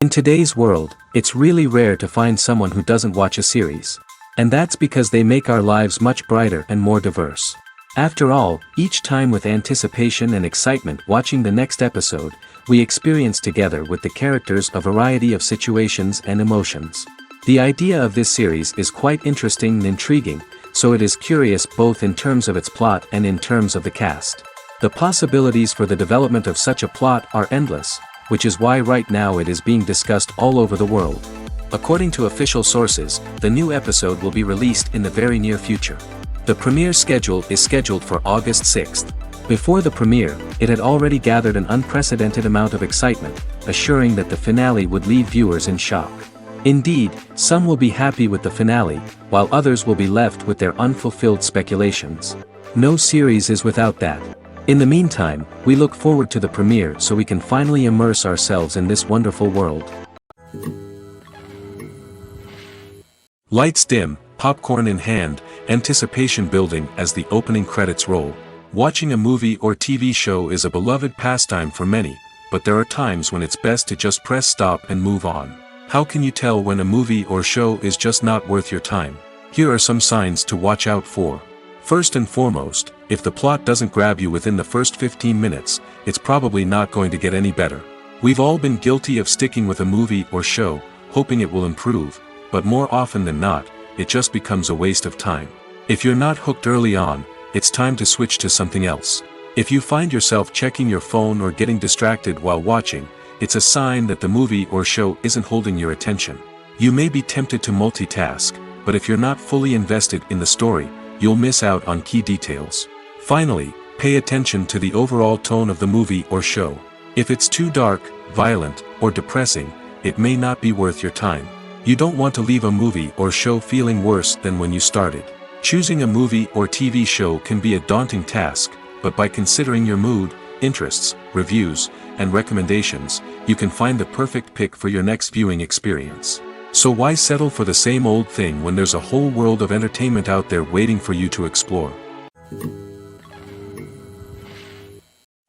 In today's world, it's really rare to find someone who doesn't watch a series. And that's because they make our lives much brighter and more diverse. After all, each time with anticipation and excitement watching the next episode, we experience together with the characters a variety of situations and emotions. The idea of this series is quite interesting and intriguing, so it is curious both in terms of its plot and in terms of the cast. The possibilities for the development of such a plot are endless, which is why right now it is being discussed all over the world. According to official sources, the new episode will be released in the very near future. The premiere schedule is scheduled for August 6th. Before the premiere, it had already gathered an unprecedented amount of excitement, assuring that the finale would leave viewers in shock. Indeed, some will be happy with the finale, while others will be left with their unfulfilled speculations. No series is without that. In the meantime, we look forward to the premiere so we can finally immerse ourselves in this wonderful world. Lights dim, popcorn in hand, anticipation building as the opening credits roll. Watching a movie or TV show is a beloved pastime for many, but there are times when it's best to just press stop and move on. How can you tell when a movie or show is just not worth your time? Here are some signs to watch out for. First and foremost, if the plot doesn't grab you within the first 15 minutes, it's probably not going to get any better. We've all been guilty of sticking with a movie or show, hoping it will improve, but more often than not, it just becomes a waste of time. If you're not hooked early on, it's time to switch to something else. If you find yourself checking your phone or getting distracted while watching, it's a sign that the movie or show isn't holding your attention. You may be tempted to multitask, but if you're not fully invested in the story, you'll miss out on key details. Finally, pay attention to the overall tone of the movie or show. If it's too dark, violent, or depressing, it may not be worth your time. You don't want to leave a movie or show feeling worse than when you started. Choosing a movie or TV show can be a daunting task, but by considering your mood, interests, reviews, and recommendations, you can find the perfect pick for your next viewing experience. So why settle for the same old thing when there's a whole world of entertainment out there waiting for you to explore?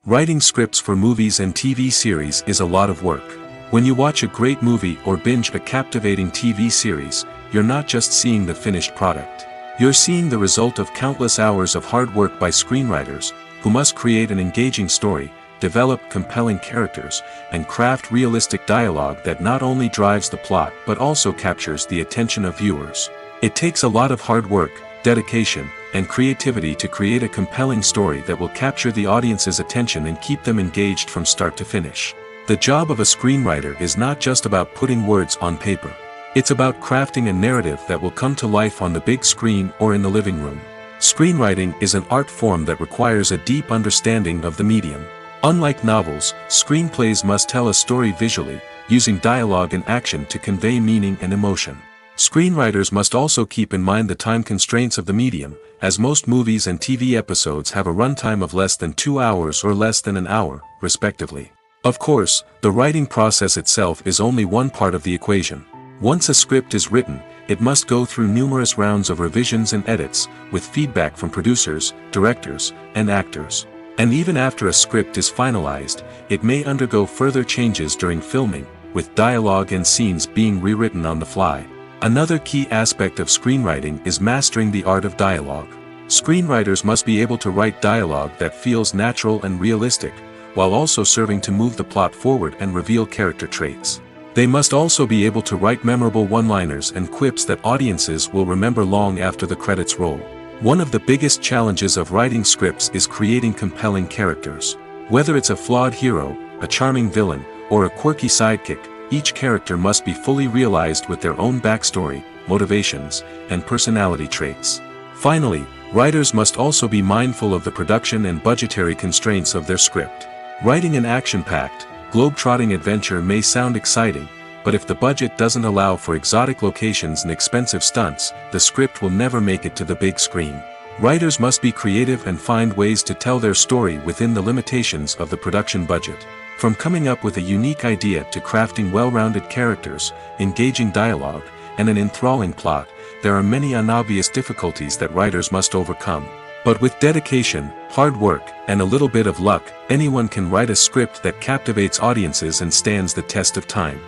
Writing scripts for movies and TV series is a lot of work. When you watch a great movie or binge a captivating TV series, you're not just seeing the finished product. You're seeing the result of countless hours of hard work by screenwriters, who must create an engaging story, develop compelling characters, and craft realistic dialogue that not only drives the plot but also captures the attention of viewers. It takes a lot of hard work, dedication, and creativity to create a compelling story that will capture the audience's attention and keep them engaged from start to finish. The job of a screenwriter is not just about putting words on paper. It's about crafting a narrative that will come to life on the big screen or in the living room. Screenwriting is an art form that requires a deep understanding of the medium. Unlike novels, screenplays must tell a story visually, using dialogue and action to convey meaning and emotion. Screenwriters must also keep in mind the time constraints of the medium, as most movies and TV episodes have a runtime of less than 2 hours or less than an hour, respectively. Of course, the writing process itself is only one part of the equation. Once a script is written, it must go through numerous rounds of revisions and edits, with feedback from producers, directors, and actors. And even after a script is finalized, it may undergo further changes during filming, with dialogue and scenes being rewritten on the fly. Another key aspect of screenwriting is mastering the art of dialogue. Screenwriters must be able to write dialogue that feels natural and realistic, while also serving to move the plot forward and reveal character traits. They must also be able to write memorable one-liners and quips that audiences will remember long after the credits roll. One of the biggest challenges of writing scripts is creating compelling characters. Whether it's a flawed hero, a charming villain, or a quirky sidekick, each character must be fully realized with their own backstory, motivations, and personality traits. Finally, writers must also be mindful of the production and budgetary constraints of their script. Writing an action-packed, globe-trotting adventure may sound exciting, but if the budget doesn't allow for exotic locations and expensive stunts, the script will never make it to the big screen. Writers must be creative and find ways to tell their story within the limitations of the production budget. From coming up with a unique idea to crafting well-rounded characters, engaging dialogue, and an enthralling plot, there are many unobvious difficulties that writers must overcome. But with dedication, hard work, and a little bit of luck, anyone can write a script that captivates audiences and stands the test of time.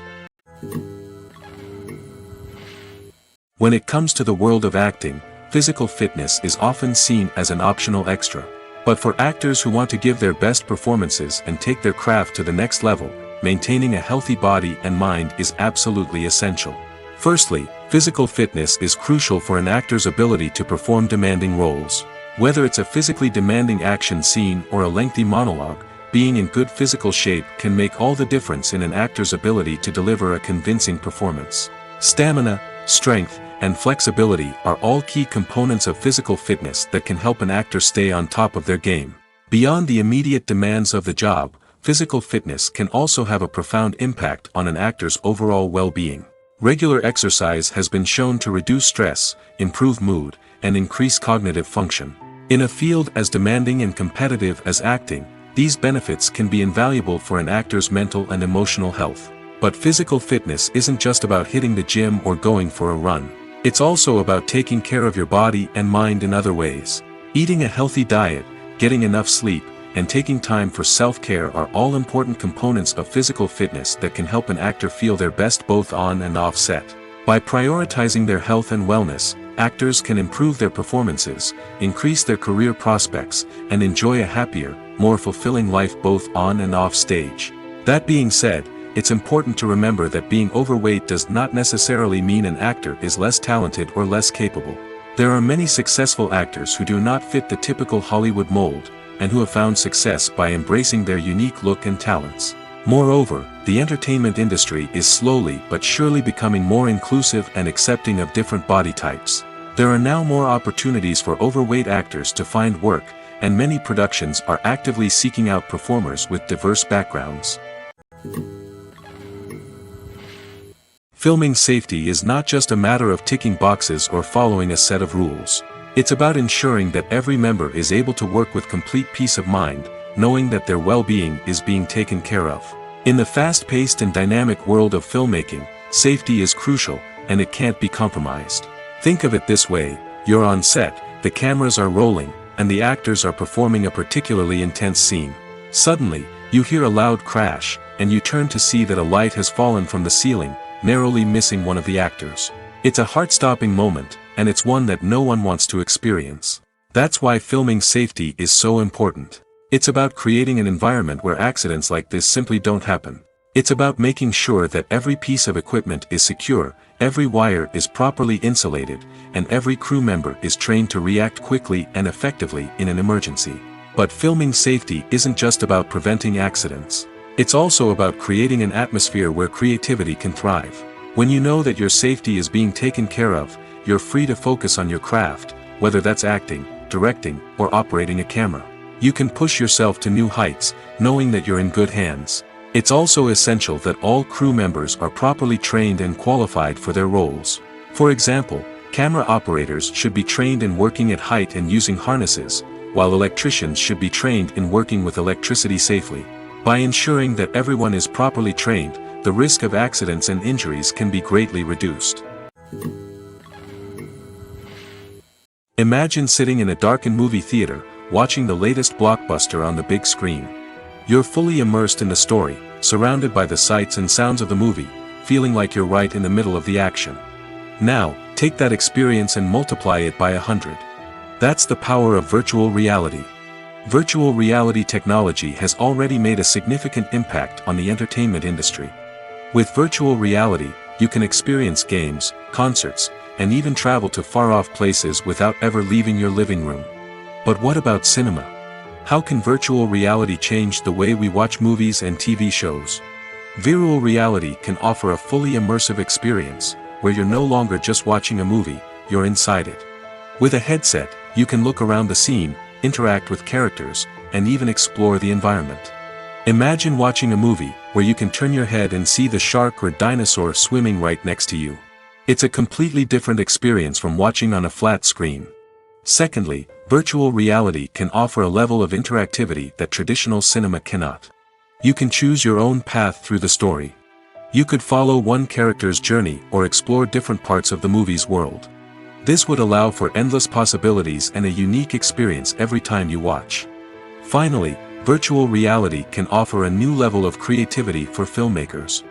When it comes to the world of acting, physical fitness is often seen as an optional extra. But for actors who want to give their best performances and take their craft to the next level, maintaining a healthy body and mind is absolutely essential. Firstly, physical fitness is crucial for an actor's ability to perform demanding roles. Whether it's a physically demanding action scene or a lengthy monologue, being in good physical shape can make all the difference in an actor's ability to deliver a convincing performance. Stamina, strength, and flexibility are all key components of physical fitness that can help an actor stay on top of their game. Beyond the immediate demands of the job, physical fitness can also have a profound impact on an actor's overall well-being. Regular exercise has been shown to reduce stress, improve mood, and increase cognitive function. In a field as demanding and competitive as acting, these benefits can be invaluable for an actor's mental and emotional health. But physical fitness isn't just about hitting the gym or going for a run. It's also about taking care of your body and mind in other ways. Eating a healthy diet, getting enough sleep, and taking time for self-care are all important components of physical fitness that can help an actor feel their best both on and off set. By prioritizing their health and wellness, actors can improve their performances, increase their career prospects, and enjoy a happier, more fulfilling life both on and off stage. That being said, it's important to remember that being overweight does not necessarily mean an actor is less talented or less capable. There are many successful actors who do not fit the typical Hollywood mold, and who have found success by embracing their unique look and talents. Moreover, the entertainment industry is slowly but surely becoming more inclusive and accepting of different body types. There are now more opportunities for overweight actors to find work, and many productions are actively seeking out performers with diverse backgrounds. Filming safety is not just a matter of ticking boxes or following a set of rules. It's about ensuring that every member is able to work with complete peace of mind, knowing that their well-being is being taken care of. In the fast-paced and dynamic world of filmmaking, safety is crucial, and it can't be compromised. Think of it this way: you're on set, the cameras are rolling, and the actors are performing a particularly intense scene. Suddenly, you hear a loud crash, and you turn to see that a light has fallen from the ceiling, narrowly missing one of the actors. It's a heart-stopping moment, and it's one that no one wants to experience. That's why filming safety is so important. It's about creating an environment where accidents like this simply don't happen. It's about making sure that every piece of equipment is secure, every wire is properly insulated, and every crew member is trained to react quickly and effectively in an emergency. But filming safety isn't just about preventing accidents. It's also about creating an atmosphere where creativity can thrive. When you know that your safety is being taken care of, you're free to focus on your craft, whether that's acting, directing, or operating a camera. You can push yourself to new heights, knowing that you're in good hands. It's also essential that all crew members are properly trained and qualified for their roles. For example, camera operators should be trained in working at height and using harnesses, while electricians should be trained in working with electricity safely. By ensuring that everyone is properly trained, the risk of accidents and injuries can be greatly reduced. Imagine sitting in a darkened movie theater, watching the latest blockbuster on the big screen. You're fully immersed in the story, surrounded by the sights and sounds of the movie, feeling like you're right in the middle of the action. Now, take that experience and multiply it by 100. That's the power of virtual reality. Virtual reality technology has already made a significant impact on the entertainment industry. With virtual reality, you can experience games, concerts, and even travel to far-off places without ever leaving your living room. But what about cinema? How can virtual reality change the way we watch movies and TV shows? Virtual reality can offer a fully immersive experience, where you're no longer just watching a movie, you're inside it. With a headset, you can look around the scene, interact with characters, and even explore the environment. Imagine watching a movie, where you can turn your head and see the shark or dinosaur swimming right next to you. It's a completely different experience from watching on a flat screen. Secondly, virtual reality can offer a level of interactivity that traditional cinema cannot. You can choose your own path through the story. You could follow one character's journey or explore different parts of the movie's world. This would allow for endless possibilities and a unique experience every time you watch. Finally, virtual reality can offer a new level of creativity for filmmakers.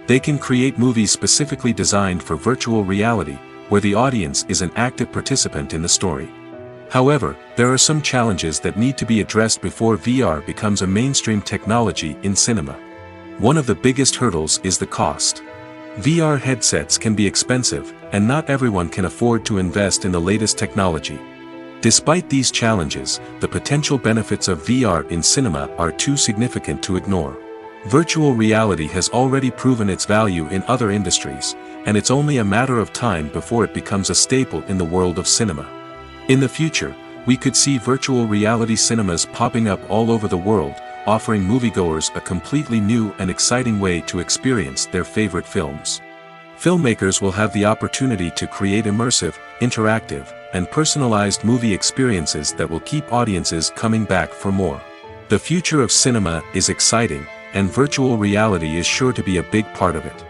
They can create movies specifically designed for virtual reality, where the audience is an active participant in the story. However, there are some challenges that need to be addressed before VR becomes a mainstream technology in cinema. One of the biggest hurdles is the cost. VR headsets can be expensive, and not everyone can afford to invest in the latest technology. Despite these challenges, the potential benefits of VR in cinema are too significant to ignore. Virtual reality has already proven its value in other industries, and it's only a matter of time before it becomes a staple in the world of cinema. In the future, we could see virtual reality cinemas popping up all over the world, offering moviegoers a completely new and exciting way to experience their favorite films. Filmmakers will have the opportunity to create immersive, interactive, and personalized movie experiences that will keep audiences coming back for more. The future of cinema is exciting, and virtual reality is sure to be a big part of it.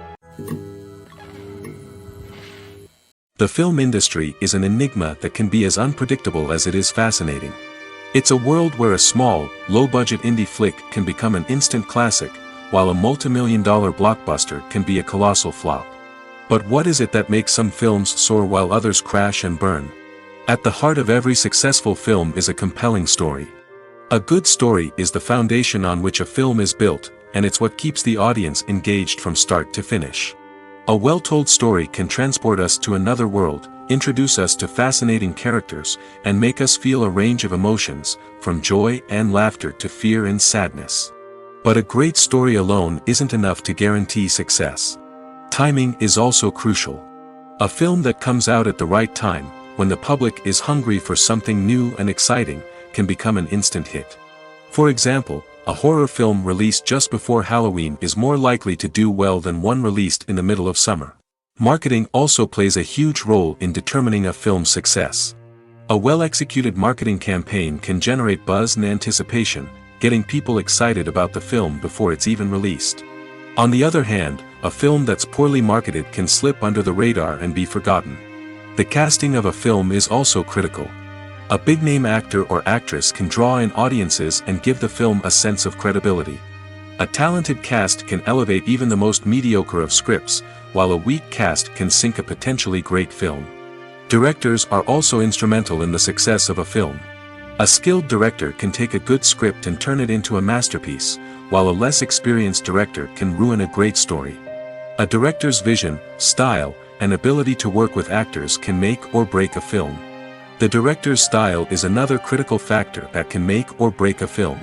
The film industry is an enigma that can be as unpredictable as it is fascinating. It's a world where a small, low-budget indie flick can become an instant classic, while a multi-million-dollar blockbuster can be a colossal flop. But what is it that makes some films soar while others crash and burn? At the heart of every successful film is a compelling story. A good story is the foundation on which a film is built, and it's what keeps the audience engaged from start to finish. A well-told story can transport us to another world, introduce us to fascinating characters, and make us feel a range of emotions, from joy and laughter to fear and sadness. But a great story alone isn't enough to guarantee success. Timing is also crucial. A film that comes out at the right time, when the public is hungry for something new and exciting, can become an instant hit. For example, a horror film released just before Halloween is more likely to do well than one released in the middle of summer. Marketing also plays a huge role in determining a film's success. A well-executed marketing campaign can generate buzz and anticipation, getting people excited about the film before it's even released. On the other hand, a film that's poorly marketed can slip under the radar and be forgotten. The casting of a film is also critical. A big-name actor or actress can draw in audiences and give the film a sense of credibility. A talented cast can elevate even the most mediocre of scripts, while a weak cast can sink a potentially great film. Directors are also instrumental in the success of a film. A skilled director can take a good script and turn it into a masterpiece, while a less experienced director can ruin a great story. A director's vision, style, and ability to work with actors can make or break a film. The director's style is another critical factor that can make or break a film.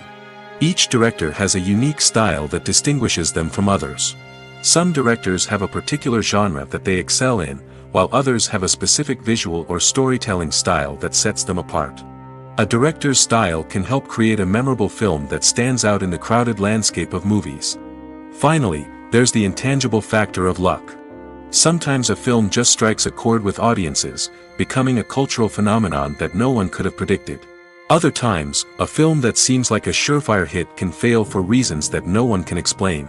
Each director has a unique style that distinguishes them from others. Some directors have a particular genre that they excel in, while others have a specific visual or storytelling style that sets them apart. A director's style can help create a memorable film that stands out in the crowded landscape of movies. Finally, there's the intangible factor of luck. Sometimes a film just strikes a chord with audiences, becoming a cultural phenomenon that no one could have predicted. Other times, a film that seems like a surefire hit can fail for reasons that no one can explain.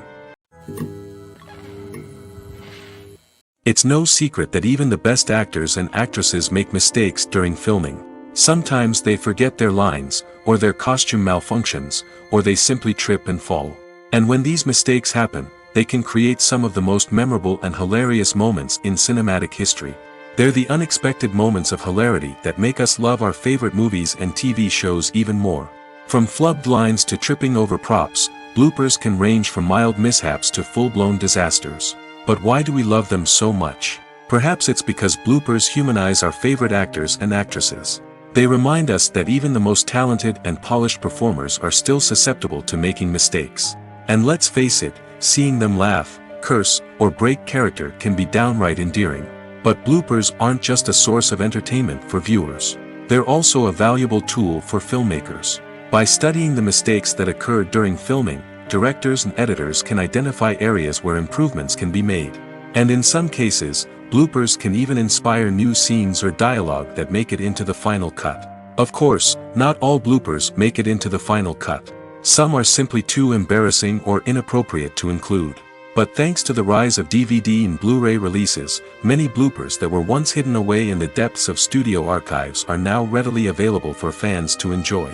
It's no secret that even the best actors and actresses make mistakes during filming. Sometimes they forget their lines, or their costume malfunctions, or they simply trip and fall. And when these mistakes happen, they can create some of the most memorable and hilarious moments in cinematic history. They're the unexpected moments of hilarity that make us love our favorite movies and TV shows even more. From flubbed lines to tripping over props, bloopers can range from mild mishaps to full-blown disasters. But why do we love them so much? Perhaps it's because bloopers humanize our favorite actors and actresses. They remind us that even the most talented and polished performers are still susceptible to making mistakes. And let's face it, seeing them laugh, curse, or break character can be downright endearing. But bloopers aren't just a source of entertainment for viewers. They're also a valuable tool for filmmakers. By studying the mistakes that occurred during filming, directors and editors can identify areas where improvements can be made. And in some cases, bloopers can even inspire new scenes or dialogue that make it into the final cut. Of course, not all bloopers make it into the final cut. Some are simply too embarrassing or inappropriate to include. But thanks to the rise of DVD and Blu-ray releases, many bloopers that were once hidden away in the depths of studio archives are now readily available for fans to enjoy.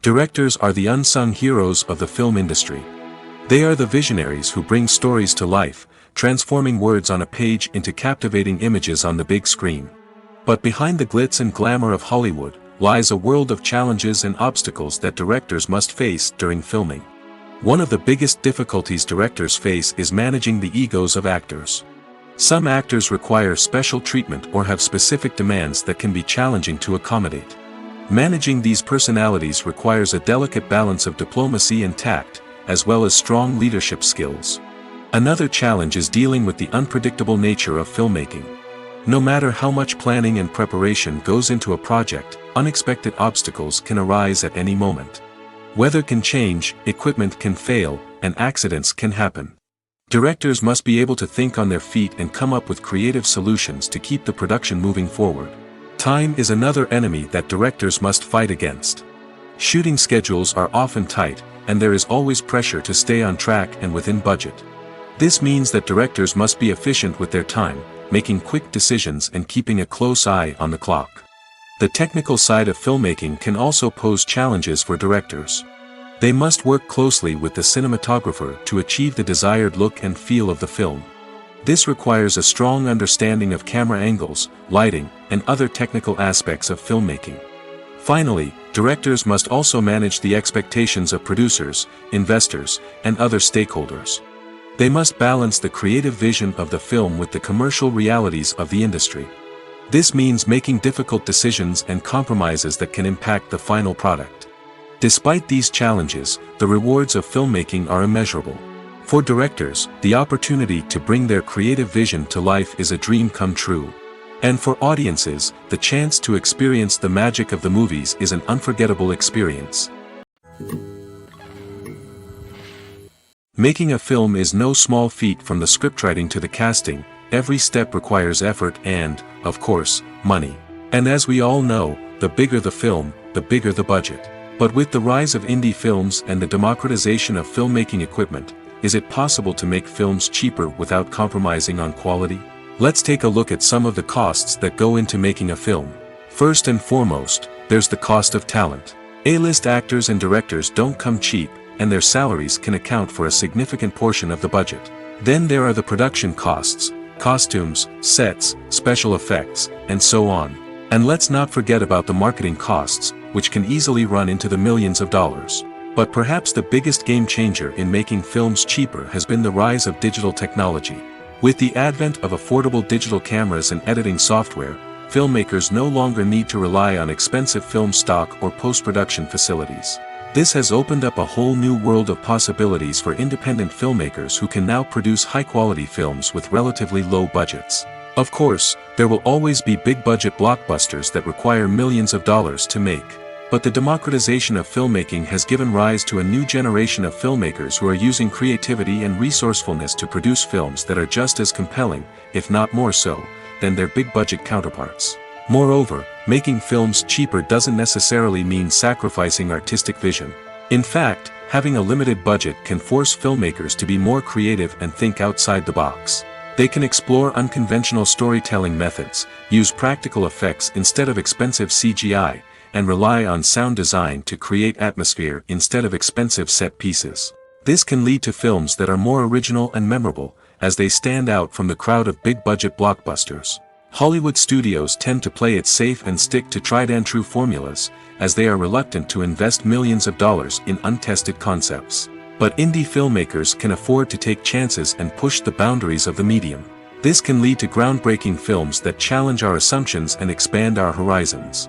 Directors are the unsung heroes of the film industry. They are the visionaries who bring stories to life, transforming words on a page into captivating images on the big screen. But behind the glitz and glamour of Hollywood lies a world of challenges and obstacles that directors must face during filming. One of the biggest difficulties directors face is managing the egos of actors. Some actors require special treatment or have specific demands that can be challenging to accommodate. Managing these personalities requires a delicate balance of diplomacy and tact, as well as strong leadership skills. Another challenge is dealing with the unpredictable nature of filmmaking. No matter how much planning and preparation goes into a project, unexpected obstacles can arise at any moment. Weather can change, equipment can fail, and accidents can happen. Directors must be able to think on their feet and come up with creative solutions to keep the production moving forward. Time is another enemy that directors must fight against. Shooting schedules are often tight, and there is always pressure to stay on track and within budget. This means that directors must be efficient with their time, making quick decisions and keeping a close eye on the clock. The technical side of filmmaking can also pose challenges for directors. They must work closely with the cinematographer to achieve the desired look and feel of the film. This requires a strong understanding of camera angles, lighting, and other technical aspects of filmmaking. Finally, directors must also manage the expectations of producers, investors, and other stakeholders. They must balance the creative vision of the film with the commercial realities of the industry. This means making difficult decisions and compromises that can impact the final product. Despite these challenges, the rewards of filmmaking are immeasurable. For directors, the opportunity to bring their creative vision to life is a dream come true. And for audiences, the chance to experience the magic of the movies is an unforgettable experience. Making a film is no small feat. From the scriptwriting to the casting, every step requires effort and, of course, money. And as we all know, the bigger the film, the bigger the budget. But with the rise of indie films and the democratization of filmmaking equipment, is it possible to make films cheaper without compromising on quality? Let's take a look at some of the costs that go into making a film. First and foremost, there's the cost of talent. A-list actors and directors don't come cheap, and their salaries can account for a significant portion of the budget. Then there are the production costs, costumes, sets, special effects, and so on. And let's not forget about the marketing costs, which can easily run into the millions of dollars. But perhaps the biggest game changer in making films cheaper has been the rise of digital technology. With the advent of affordable digital cameras and editing software, filmmakers no longer need to rely on expensive film stock or post-production facilities. This has opened up a whole new world of possibilities for independent filmmakers who can now produce high-quality films with relatively low budgets. Of course, there will always be big-budget blockbusters that require millions of dollars to make. But the democratization of filmmaking has given rise to a new generation of filmmakers who are using creativity and resourcefulness to produce films that are just as compelling, if not more so, than their big-budget counterparts. Moreover, making films cheaper doesn't necessarily mean sacrificing artistic vision. In fact, having a limited budget can force filmmakers to be more creative and think outside the box. They can explore unconventional storytelling methods, use practical effects instead of expensive CGI, and rely on sound design to create atmosphere instead of expensive set pieces. This can lead to films that are more original and memorable, as they stand out from the crowd of big-budget blockbusters. Hollywood studios tend to play it safe and stick to tried-and-true formulas, as they are reluctant to invest millions of dollars in untested concepts. But indie filmmakers can afford to take chances and push the boundaries of the medium. This can lead to groundbreaking films that challenge our assumptions and expand our horizons.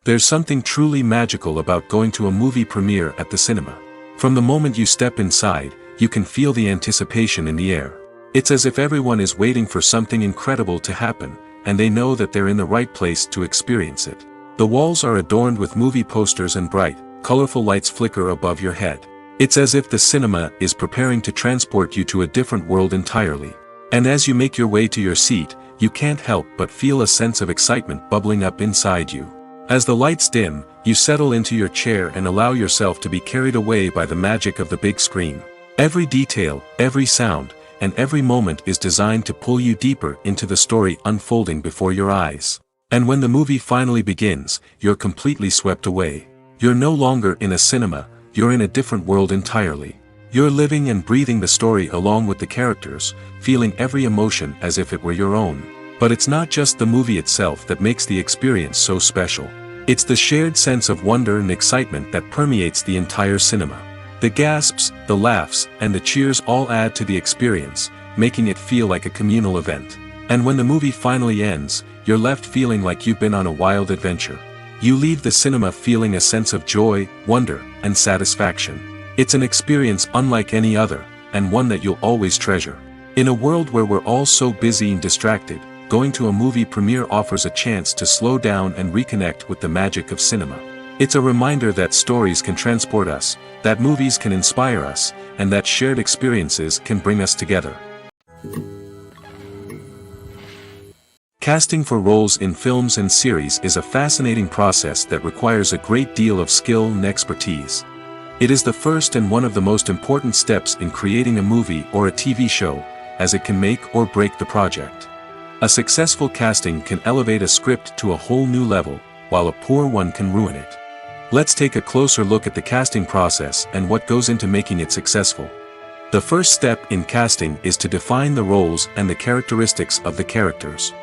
There's something truly magical about going to a movie premiere at the cinema. From the moment you step inside, you can feel the anticipation in the air. It's as if everyone is waiting for something incredible to happen, and they know that they're in the right place to experience it. The walls are adorned with movie posters and bright, colorful lights flicker above your head. It's as if the cinema is preparing to transport you to a different world entirely. And as you make your way to your seat, you can't help but feel a sense of excitement bubbling up inside you. As the lights dim, you settle into your chair and allow yourself to be carried away by the magic of the big screen. Every detail, every sound, and every moment is designed to pull you deeper into the story unfolding before your eyes. And when the movie finally begins, you're completely swept away. You're no longer in a cinema, you're in a different world entirely. You're living and breathing the story along with the characters, feeling every emotion as if it were your own. But it's not just the movie itself that makes the experience so special. It's the shared sense of wonder and excitement that permeates the entire cinema. The gasps, the laughs, and the cheers all add to the experience, making it feel like a communal event. And when the movie finally ends, you're left feeling like you've been on a wild adventure. You leave the cinema feeling a sense of joy, wonder, and satisfaction. It's an experience unlike any other, and one that you'll always treasure. In a world where we're all so busy and distracted, going to a movie premiere offers a chance to slow down and reconnect with the magic of cinema. It's a reminder that stories can transport us, that movies can inspire us, and that shared experiences can bring us together. Casting for roles in films and series is a fascinating process that requires a great deal of skill and expertise. It is the first and one of the most important steps in creating a movie or a TV show, as it can make or break the project. A successful casting can elevate a script to a whole new level, while a poor one can ruin it. Let's take a closer look at the casting process and what goes into making it successful. The first step in casting is to define the roles and the characteristics of the characters.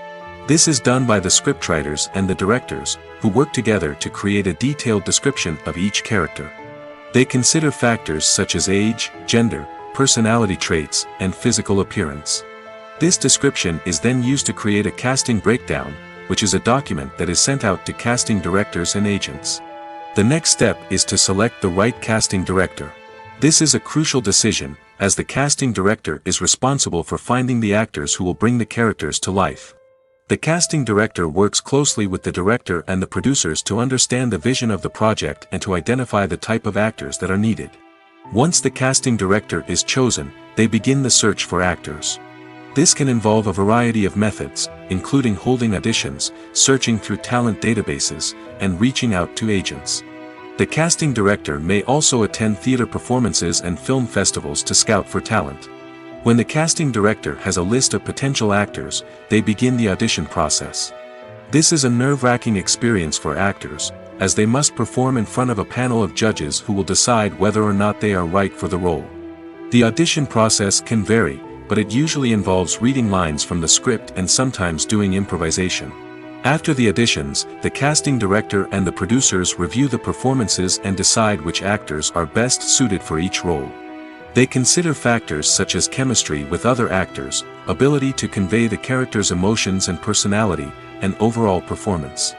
This is done by the scriptwriters and the directors, who work together to create a detailed description of each character. They consider factors such as age, gender, personality traits, and physical appearance. This description is then used to create a casting breakdown, which is a document that is sent out to casting directors and agents. The next step is to select the right casting director. This is a crucial decision, as the casting director is responsible for finding the actors who will bring the characters to life. The casting director works closely with the director and the producers to understand the vision of the project and to identify the type of actors that are needed. Once the casting director is chosen, they begin the search for actors. This can involve a variety of methods, including holding auditions, searching through talent databases, and reaching out to agents. The casting director may also attend theater performances and film festivals to scout for talent. When the casting director has a list of potential actors, they begin the audition process. This is a nerve-wracking experience for actors, as they must perform in front of a panel of judges who will decide whether or not they are right for the role. The audition process can vary, but it usually involves reading lines from the script and sometimes doing improvisation. After the auditions, the casting director and the producers review the performances and decide which actors are best suited for each role. They consider factors such as chemistry with other actors, ability to convey the character's emotions and personality, and overall performance.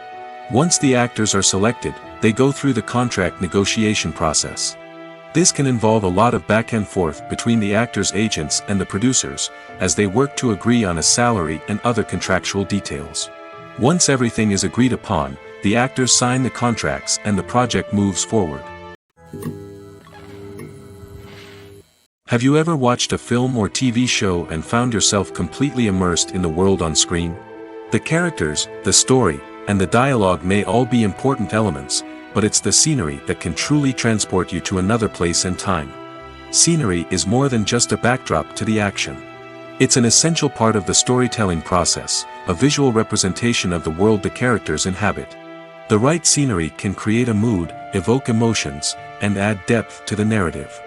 Once the actors are selected, they go through the contract negotiation process. This can involve a lot of back and forth between the actors' agents and the producers, as they work to agree on a salary and other contractual details. Once everything is agreed upon, the actors sign the contracts and the project moves forward. Have you ever watched a film or TV show and found yourself completely immersed in the world on screen? The characters, the story, and the dialogue may all be important elements, but it's the scenery that can truly transport you to another place and time. Scenery is more than just a backdrop to the action. It's an essential part of the storytelling process, a visual representation of the world the characters inhabit. The right scenery can create a mood, evoke emotions, and add depth to the narrative.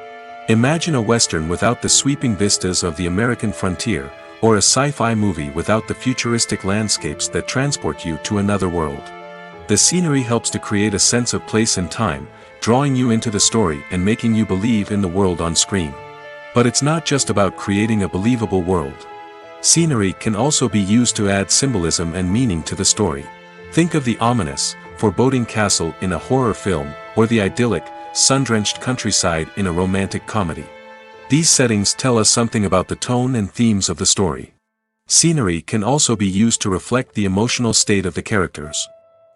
Imagine a western without the sweeping vistas of the American frontier, or a sci-fi movie without the futuristic landscapes that transport you to another world. The scenery helps to create a sense of place and time, drawing you into the story and making you believe in the world on screen. But it's not just about creating a believable world. Scenery can also be used to add symbolism and meaning to the story. Think of the ominous, foreboding castle in a horror film, or the idyllic, sun-drenched countryside in a romantic comedy. These settings tell us something about the tone and themes of the story. Scenery can also be used to reflect the emotional state of the characters.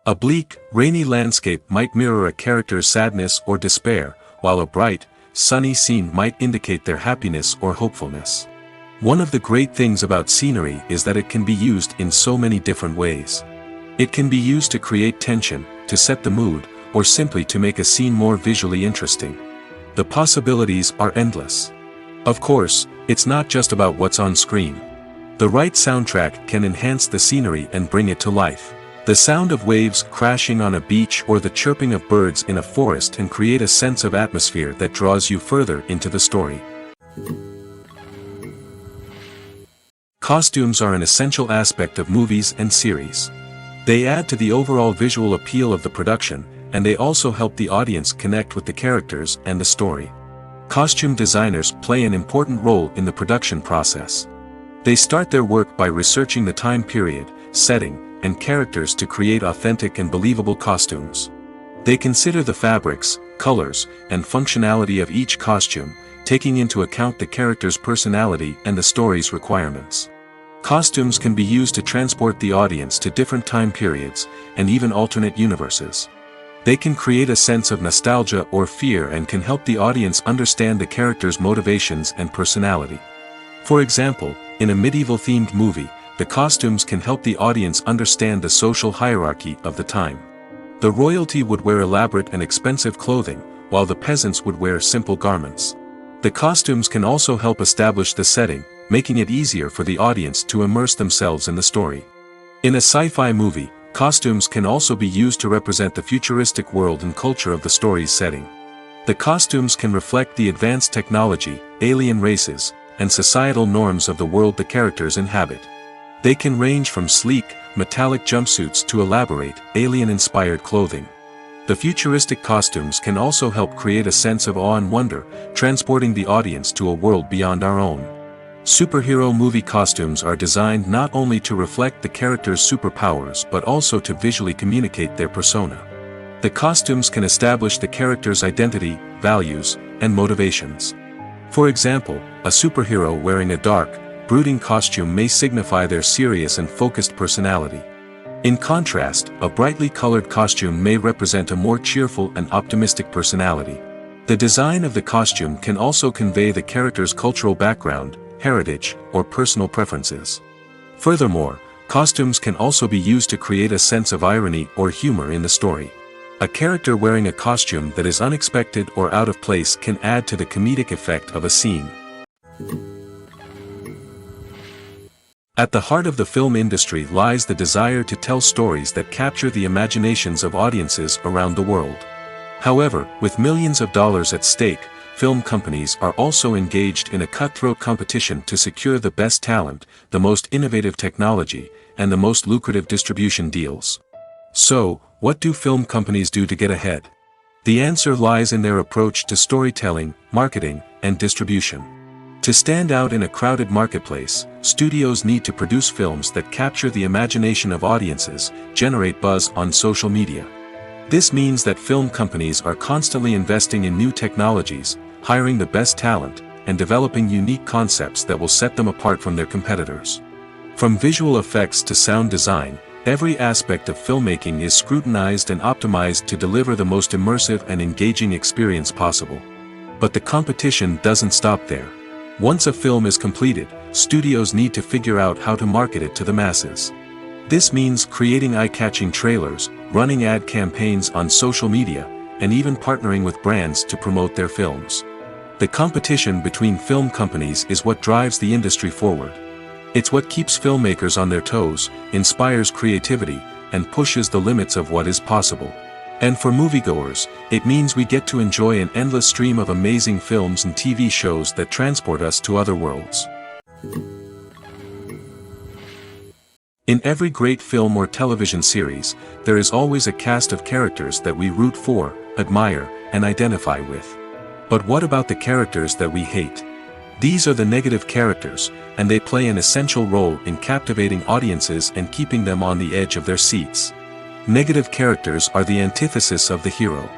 A bleak, rainy landscape might mirror a character's sadness or despair, while a bright, sunny scene might indicate their happiness or hopefulness. One of the great things about scenery is that it can be used in so many different ways. It can be used to create tension, to set the mood, or simply to make a scene more visually interesting. The possibilities are endless. Of course, it's not just about what's on screen. The right soundtrack can enhance the scenery and bring it to life. The sound of waves crashing on a beach or the chirping of birds in a forest can create a sense of atmosphere that draws you further into the story. Costumes are an essential aspect of movies and series. They add to the overall visual appeal of the production, and they also help the audience connect with the characters and the story. Costume designers play an important role in the production process. They start their work by researching the time period, setting, and characters to create authentic and believable costumes. They consider the fabrics, colors, and functionality of each costume, taking into account the character's personality and the story's requirements. Costumes can be used to transport the audience to different time periods, and even alternate universes. They can create a sense of nostalgia or fear and can help the audience understand the character's motivations and personality. For example, in a medieval-themed movie, the costumes can help the audience understand the social hierarchy of the time. The royalty would wear elaborate and expensive clothing, while the peasants would wear simple garments. The costumes can also help establish the setting, making it easier for the audience to immerse themselves in the story. In a sci-fi movie, costumes can also be used to represent the futuristic world and culture of the story's setting. The costumes can reflect the advanced technology, alien races, and societal norms of the world the characters inhabit. They can range from sleek, metallic jumpsuits to elaborate, alien-inspired clothing. The futuristic costumes can also help create a sense of awe and wonder, transporting the audience to a world beyond our own. Superhero movie costumes are designed not only to reflect the character's superpowers but also to visually communicate their persona. The costumes can establish the character's identity, values, and motivations. For example, a superhero wearing a dark, brooding costume may signify their serious and focused personality. In contrast, a brightly colored costume may represent a more cheerful and optimistic personality. The design of the costume can also convey the character's cultural background, heritage, or personal preferences. Furthermore, costumes can also be used to create a sense of irony or humor in the story. A character wearing a costume that is unexpected or out of place can add to the comedic effect of a scene. At the heart of the film industry lies the desire to tell stories that capture the imaginations of audiences around the world. However, with millions of dollars at stake, film companies are also engaged in a cutthroat competition to secure the best talent, the most innovative technology, and the most lucrative distribution deals. So, what do film companies do to get ahead? The answer lies in their approach to storytelling, marketing, and distribution. To stand out in a crowded marketplace, studios need to produce films that capture the imagination of audiences, generate buzz on social media. This means that film companies are constantly investing in new technologies, hiring the best talent, and developing unique concepts that will set them apart from their competitors. From visual effects to sound design, every aspect of filmmaking is scrutinized and optimized to deliver the most immersive and engaging experience possible. But the competition doesn't stop there. Once a film is completed, studios need to figure out how to market it to the masses. This means creating eye-catching trailers, running ad campaigns on social media, and even partnering with brands to promote their films. The competition between film companies is what drives the industry forward. It's what keeps filmmakers on their toes, inspires creativity, and pushes the limits of what is possible. And for moviegoers, it means we get to enjoy an endless stream of amazing films and TV shows that transport us to other worlds. In every great film or television series, there is always a cast of characters that we root for, admire, and identify with. But what about the characters that we hate? These are the negative characters, and they play an essential role in captivating audiences and keeping them on the edge of their seats. Negative characters are the antithesis of the hero.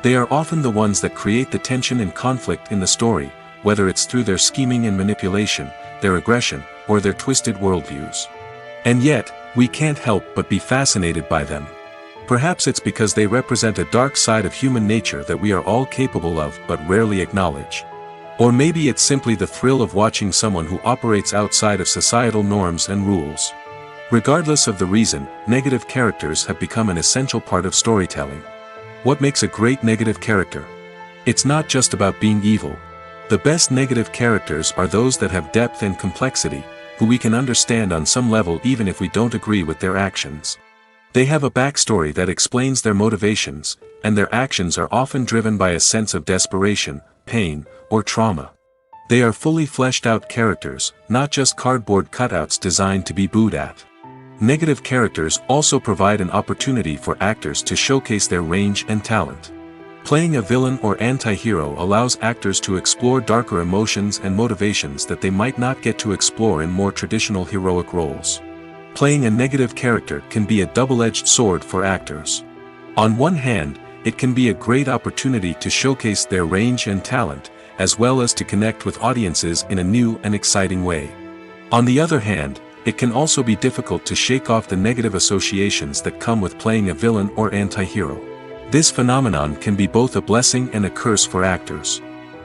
They are often the ones that create the tension and conflict in the story, whether it's through their scheming and manipulation, their aggression, or their twisted worldviews. And yet, we can't help but be fascinated by them. Perhaps it's because they represent a dark side of human nature that we are all capable of but rarely acknowledge. Or maybe it's simply the thrill of watching someone who operates outside of societal norms and rules. Regardless of the reason, negative characters have become an essential part of storytelling. What makes a great negative character? It's not just about being evil. The best negative characters are those that have depth and complexity, who we can understand on some level even if we don't agree with their actions. They have a backstory that explains their motivations, and their actions are often driven by a sense of desperation, pain, or trauma. They are fully fleshed out characters, not just cardboard cutouts designed to be booed at. Negative characters also provide an opportunity for actors to showcase their range and talent. Playing a villain or anti-hero allows actors to explore darker emotions and motivations that they might not get to explore in more traditional heroic roles. Playing a negative character can be a double-edged sword for actors. On one hand, it can be a great opportunity to showcase their range and talent, as well as to connect with audiences in a new and exciting way. On the other hand, it can also be difficult to shake off the negative associations that come with playing a villain or anti-hero. This phenomenon can be both a blessing and a curse for actors.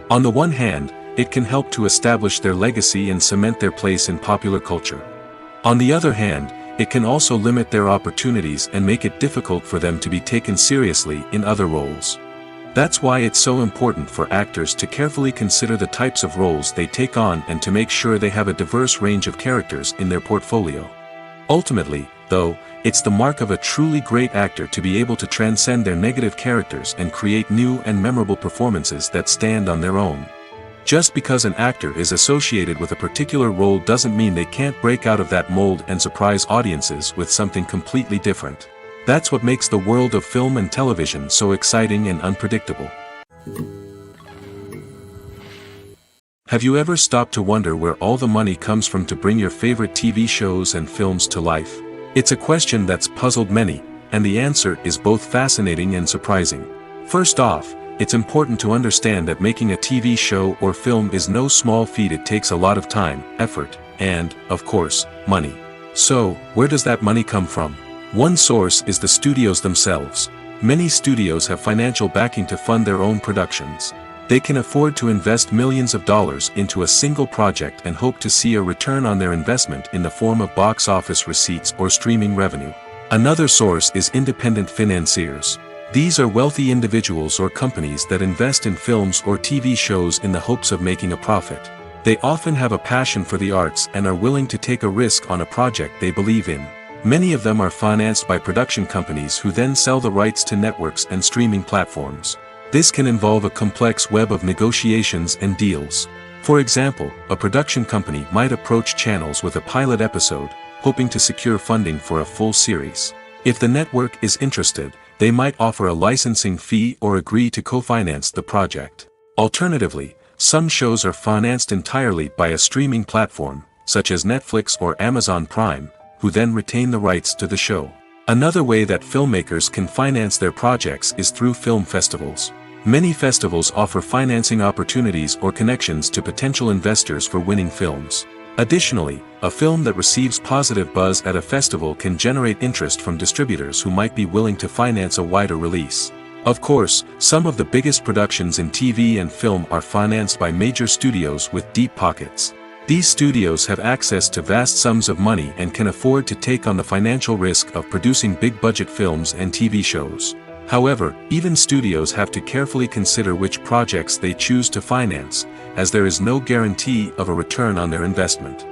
On the one hand, it can help to establish their legacy and cement their place in popular culture. On the other hand, it can also limit their opportunities and make it difficult for them to be taken seriously in other roles. That's why it's so important for actors to carefully consider the types of roles they take on and to make sure they have a diverse range of characters in their portfolio. Ultimately, though, it's the mark of a truly great actor to be able to transcend their negative characters and create new and memorable performances that stand on their own. Just because an actor is associated with a particular role doesn't mean they can't break out of that mold and surprise audiences with something completely different. That's what makes the world of film and television so exciting and unpredictable. Have you ever stopped to wonder where all the money comes from to bring your favorite TV shows and films to life? It's a question that's puzzled many, and the answer is both fascinating and surprising. First off, it's important to understand that making a TV show or film is no small feat. It takes a lot of time, effort, and, of course, money. So, where does that money come from? One source is the studios themselves. Many studios have financial backing to fund their own productions. They can afford to invest millions of dollars into a single project and hope to see a return on their investment in the form of box office receipts or streaming revenue. Another source is independent financiers. These are wealthy individuals or companies that invest in films or TV shows in the hopes of making a profit. They often have a passion for the arts and are willing to take a risk on a project they believe in. Many of them are financed by production companies who then sell the rights to networks and streaming platforms. This can involve a complex web of negotiations and deals. For example, a production company might approach channels with a pilot episode, hoping to secure funding for a full series. If the network is interested, they might offer a licensing fee or agree to co-finance the project. Alternatively, some shows are financed entirely by a streaming platform, such as Netflix or Amazon Prime, who then retain the rights to the show. Another way that filmmakers can finance their projects is through film festivals. Many festivals offer financing opportunities or connections to potential investors for winning films. Additionally, a film that receives positive buzz at a festival can generate interest from distributors who might be willing to finance a wider release. Of course, some of the biggest productions in TV and film are financed by major studios with deep pockets. These studios have access to vast sums of money and can afford to take on the financial risk of producing big-budget films and TV shows. However, even studios have to carefully consider which projects they choose to finance, as there is no guarantee of a return on their investment.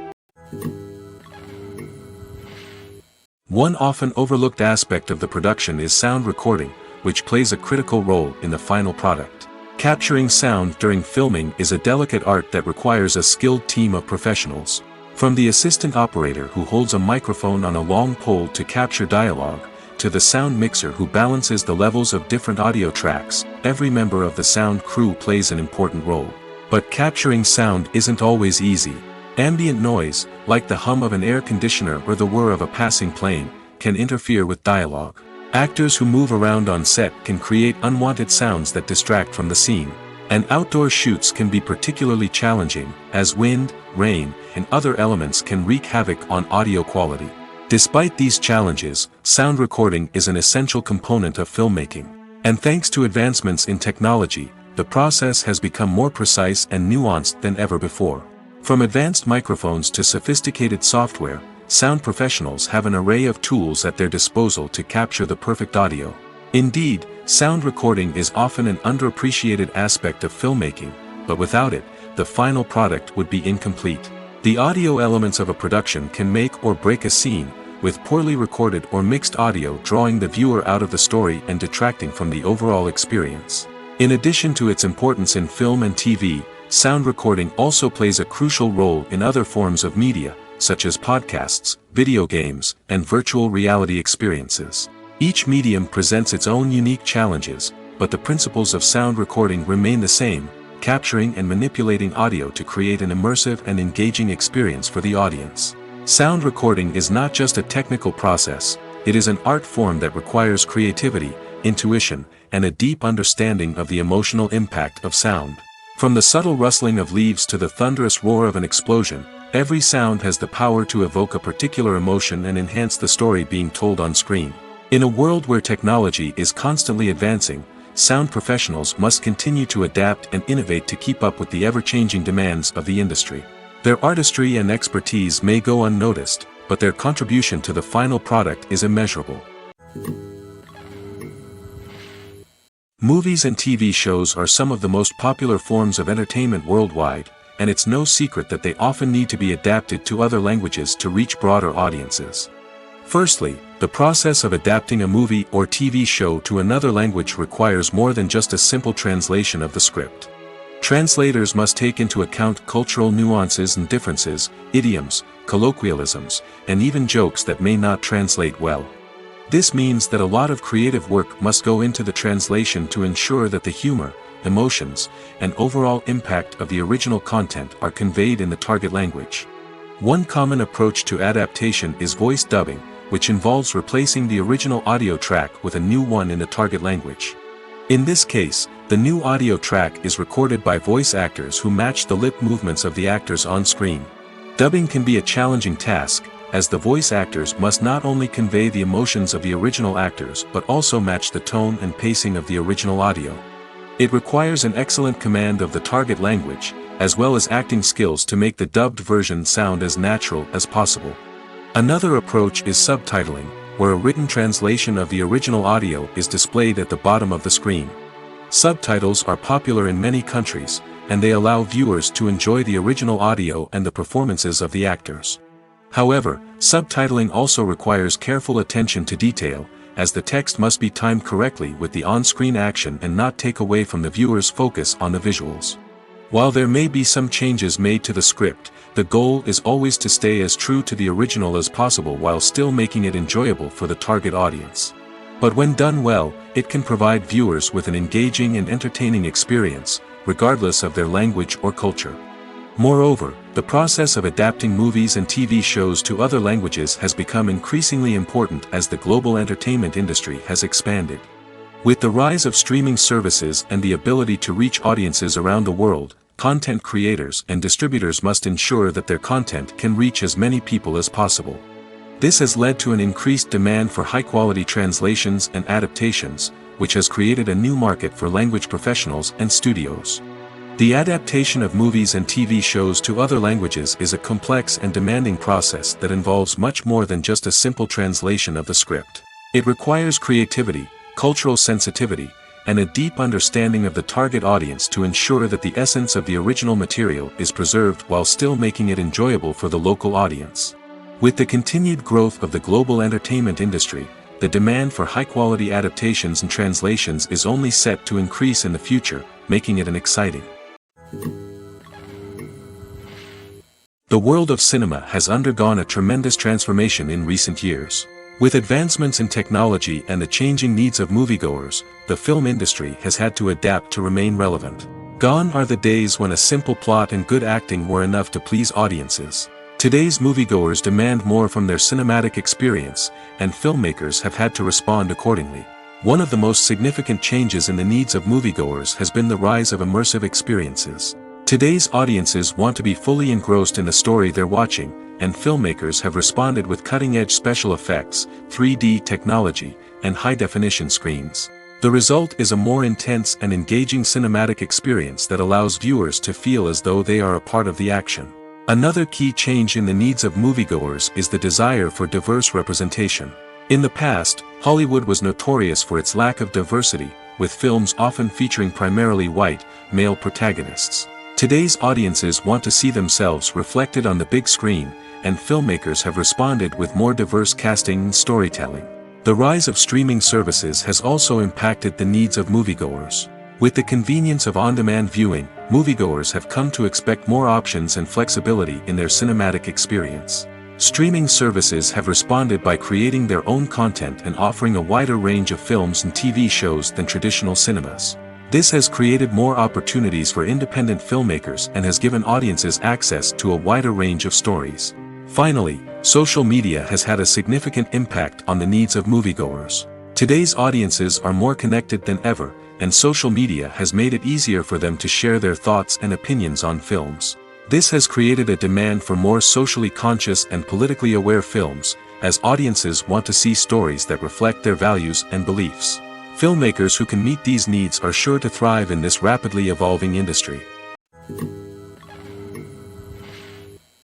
One often overlooked aspect of the production is sound recording, which plays a critical role in the final product. Capturing sound during filming is a delicate art that requires a skilled team of professionals. From the assistant operator who holds a microphone on a long pole to capture dialogue, to the sound mixer who balances the levels of different audio tracks, every member of the sound crew plays an important role. But capturing sound isn't always easy. Ambient noise, like the hum of an air conditioner or the whir of a passing plane, can interfere with dialogue. Actors who move around on set can create unwanted sounds that distract from the scene. And outdoor shoots can be particularly challenging, as wind, rain, and other elements can wreak havoc on audio quality. Despite these challenges, sound recording is an essential component of filmmaking. And thanks to advancements in technology, the process has become more precise and nuanced than ever before. From advanced microphones to sophisticated software, sound professionals have an array of tools at their disposal to capture the perfect audio. Indeed, sound recording is often an underappreciated aspect of filmmaking, but without it, the final product would be incomplete. The audio elements of a production can make or break a scene, with poorly recorded or mixed audio drawing the viewer out of the story and detracting from the overall experience. In addition to its importance in film and TV, sound recording also plays a crucial role in other forms of media, such as podcasts, video games, and virtual reality experiences. Each medium presents its own unique challenges, but the principles of sound recording remain the same, capturing and manipulating audio to create an immersive and engaging experience for the audience. Sound recording is not just a technical process, it is an art form that requires creativity, intuition, and a deep understanding of the emotional impact of sound. From the subtle rustling of leaves to the thunderous roar of an explosion, every sound has the power to evoke a particular emotion and enhance the story being told on screen. In a world where technology is constantly advancing, sound professionals must continue to adapt and innovate to keep up with the ever-changing demands of the industry. Their artistry and expertise may go unnoticed, but their contribution to the final product is immeasurable. Movies and TV shows are some of the most popular forms of entertainment worldwide, and it's no secret that they often need to be adapted to other languages to reach broader audiences. Firstly, the process of adapting a movie or TV show to another language requires more than just a simple translation of the script. Translators must take into account cultural nuances and differences, idioms, colloquialisms, and even jokes that may not translate well. This means that a lot of creative work must go into the translation to ensure that the humor, emotions, and overall impact of the original content are conveyed in the target language. One common approach to adaptation is voice dubbing, which involves replacing the original audio track with a new one in the target language. In this case, the new audio track is recorded by voice actors who match the lip movements of the actors on screen. Dubbing can be a challenging task, as the voice actors must not only convey the emotions of the original actors but also match the tone and pacing of the original audio. It requires an excellent command of the target language, as well as acting skills to make the dubbed version sound as natural as possible. Another approach is subtitling, where a written translation of the original audio is displayed at the bottom of the screen. Subtitles are popular in many countries, and they allow viewers to enjoy the original audio and the performances of the actors. However, subtitling also requires careful attention to detail, as the text must be timed correctly with the on-screen action and not take away from the viewer's focus on the visuals. While there may be some changes made to the script, the goal is always to stay as true to the original as possible while still making it enjoyable for the target audience. But when done well, it can provide viewers with an engaging and entertaining experience, regardless of their language or culture. Moreover, the process of adapting movies and TV shows to other languages has become increasingly important as the global entertainment industry has expanded. With the rise of streaming services and the ability to reach audiences around the world, content creators and distributors must ensure that their content can reach as many people as possible. This has led to an increased demand for high-quality translations and adaptations, which has created a new market for language professionals and studios. The adaptation of movies and TV shows to other languages is a complex and demanding process that involves much more than just a simple translation of the script. It requires creativity, cultural sensitivity, and a deep understanding of the target audience to ensure that the essence of the original material is preserved while still making it enjoyable for the local audience. With the continued growth of the global entertainment industry, the demand for high-quality adaptations and translations is only set to increase in the future, making it an exciting The world of cinema has undergone a tremendous transformation in recent years. With advancements in technology and the changing needs of moviegoers, the film industry has had to adapt to remain relevant. Gone are the days when a simple plot and good acting were enough to please audiences. Today's moviegoers demand more from their cinematic experience, and filmmakers have had to respond accordingly. One of the most significant changes in the needs of moviegoers has been the rise of immersive experiences. Today's audiences want to be fully engrossed in the story they're watching, and filmmakers have responded with cutting-edge special effects, 3D technology, and high-definition screens. The result is a more intense and engaging cinematic experience that allows viewers to feel as though they are a part of the action. Another key change in the needs of moviegoers is the desire for diverse representation. In the past, Hollywood was notorious for its lack of diversity, with films often featuring primarily white, male protagonists. Today's audiences want to see themselves reflected on the big screen, and filmmakers have responded with more diverse casting and storytelling. The rise of streaming services has also impacted the needs of moviegoers. With the convenience of on-demand viewing, moviegoers have come to expect more options and flexibility in their cinematic experience. Streaming services have responded by creating their own content and offering a wider range of films and TV shows than traditional cinemas. This has created more opportunities for independent filmmakers and has given audiences access to a wider range of stories. Finally, social media has had a significant impact on the needs of moviegoers. Today's audiences are more connected than ever, and social media has made it easier for them to share their thoughts and opinions on films. This has created a demand for more socially conscious and politically aware films, as audiences want to see stories that reflect their values and beliefs. Filmmakers who can meet these needs are sure to thrive in this rapidly evolving industry.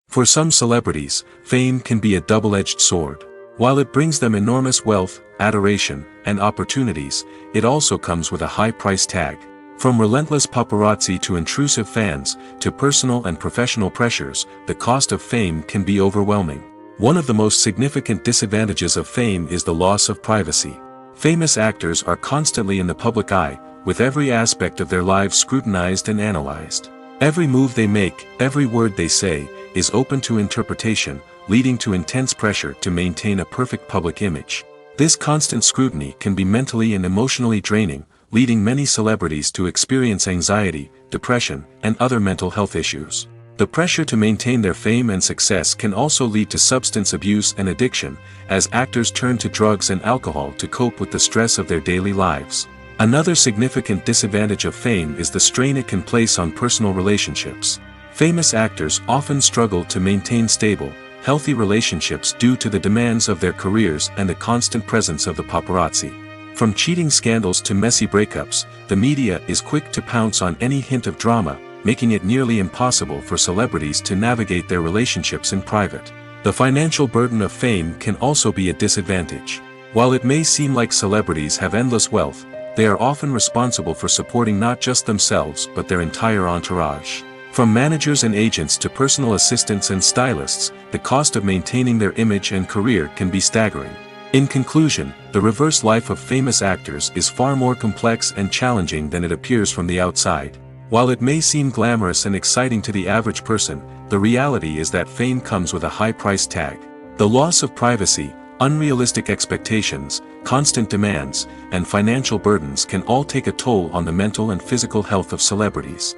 For some celebrities, fame can be a double-edged sword. While it brings them enormous wealth, adoration, and opportunities, it also comes with a high price tag. From relentless paparazzi to intrusive fans, to personal and professional pressures, the cost of fame can be overwhelming. One of the most significant disadvantages of fame is the loss of privacy. Famous actors are constantly in the public eye, with every aspect of their lives scrutinized and analyzed. Every move they make, every word they say, is open to interpretation, leading to intense pressure to maintain a perfect public image. This constant scrutiny can be mentally and emotionally draining, leading many celebrities to experience anxiety, depression, and other mental health issues. The pressure to maintain their fame and success can also lead to substance abuse and addiction, as actors turn to drugs and alcohol to cope with the stress of their daily lives. Another significant disadvantage of fame is the strain it can place on personal relationships. Famous actors often struggle to maintain stable, healthy relationships due to the demands of their careers and the constant presence of the paparazzi. From cheating scandals to messy breakups, the media is quick to pounce on any hint of drama, making it nearly impossible for celebrities to navigate their relationships in private. The financial burden of fame can also be a disadvantage. While it may seem like celebrities have endless wealth, they are often responsible for supporting not just themselves but their entire entourage. From managers and agents to personal assistants and stylists, the cost of maintaining their image and career can be staggering. In conclusion, the reverse life of famous actors is far more complex and challenging than it appears from the outside. While it may seem glamorous and exciting to the average person, the reality is that fame comes with a high price tag. The loss of privacy, unrealistic expectations, constant demands, and financial burdens can all take a toll on the mental and physical health of celebrities.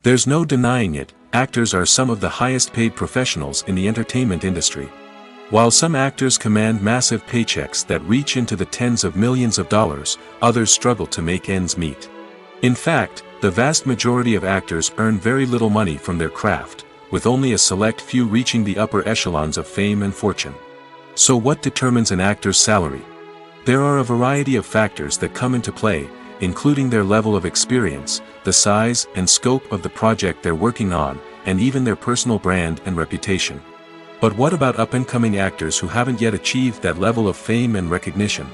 There's no denying it, actors are some of the highest paid professionals in the entertainment industry. While some actors command massive paychecks that reach into the tens of millions of dollars, others struggle to make ends meet. In fact, the vast majority of actors earn very little money from their craft, with only a select few reaching the upper echelons of fame and fortune. So what determines an actor's salary? There are a variety of factors that come into play, including their level of experience, the size and scope of the project they're working on, and even their personal brand and reputation. But what about up-and-coming actors who haven't yet achieved that level of fame and recognition?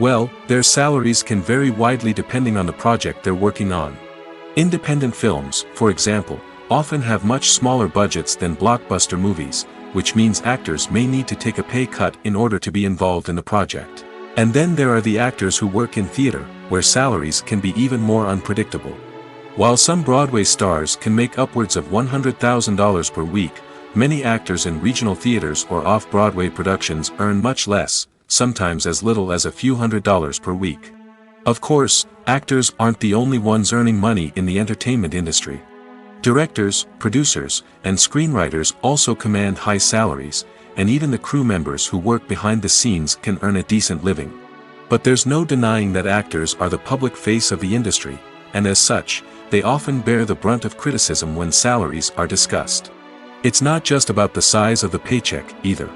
Well, their salaries can vary widely depending on the project they're working on. Independent films, for example, often have much smaller budgets than blockbuster movies, which means actors may need to take a pay cut in order to be involved in the project. And then there are the actors who work in theater, where salaries can be even more unpredictable. While some Broadway stars can make upwards of $100,000 per week, many actors in regional theaters or off-Broadway productions earn much less, sometimes as little as a few $100s per week. Of course, actors aren't the only ones earning money in the entertainment industry. Directors, producers, and screenwriters also command high salaries, and even the crew members who work behind the scenes can earn a decent living. But there's no denying that actors are the public face of the industry, and as such, they often bear the brunt of criticism when salaries are discussed. It's not just about the size of the paycheck, either.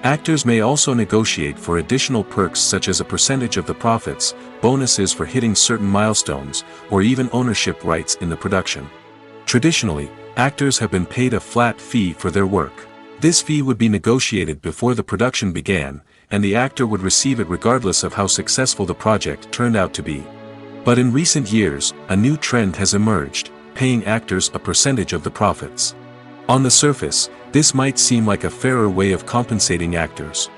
Actors may also negotiate for additional perks such as a percentage of the profits, bonuses for hitting certain milestones, or even ownership rights in the production. Traditionally, actors have been paid a flat fee for their work. This fee would be negotiated before the production began, and the actor would receive it regardless of how successful the project turned out to be. But in recent years, a new trend has emerged, paying actors a percentage of the profits. On the surface, this might seem like a fairer way of compensating actors.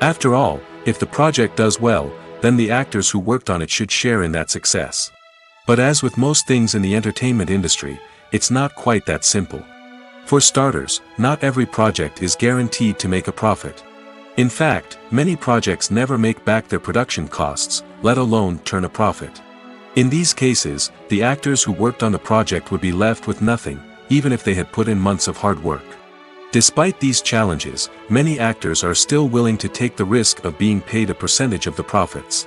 After all, if the project does well, then the actors who worked on it should share in that success. But as with most things in the entertainment industry, it's not quite that simple. For starters, not every project is guaranteed to make a profit. In fact, many projects never make back their production costs, let alone turn a profit. In these cases, the actors who worked on the project would be left with nothing, even if they had put in months of hard work. Despite these challenges, many actors are still willing to take the risk of being paid a percentage of the profits.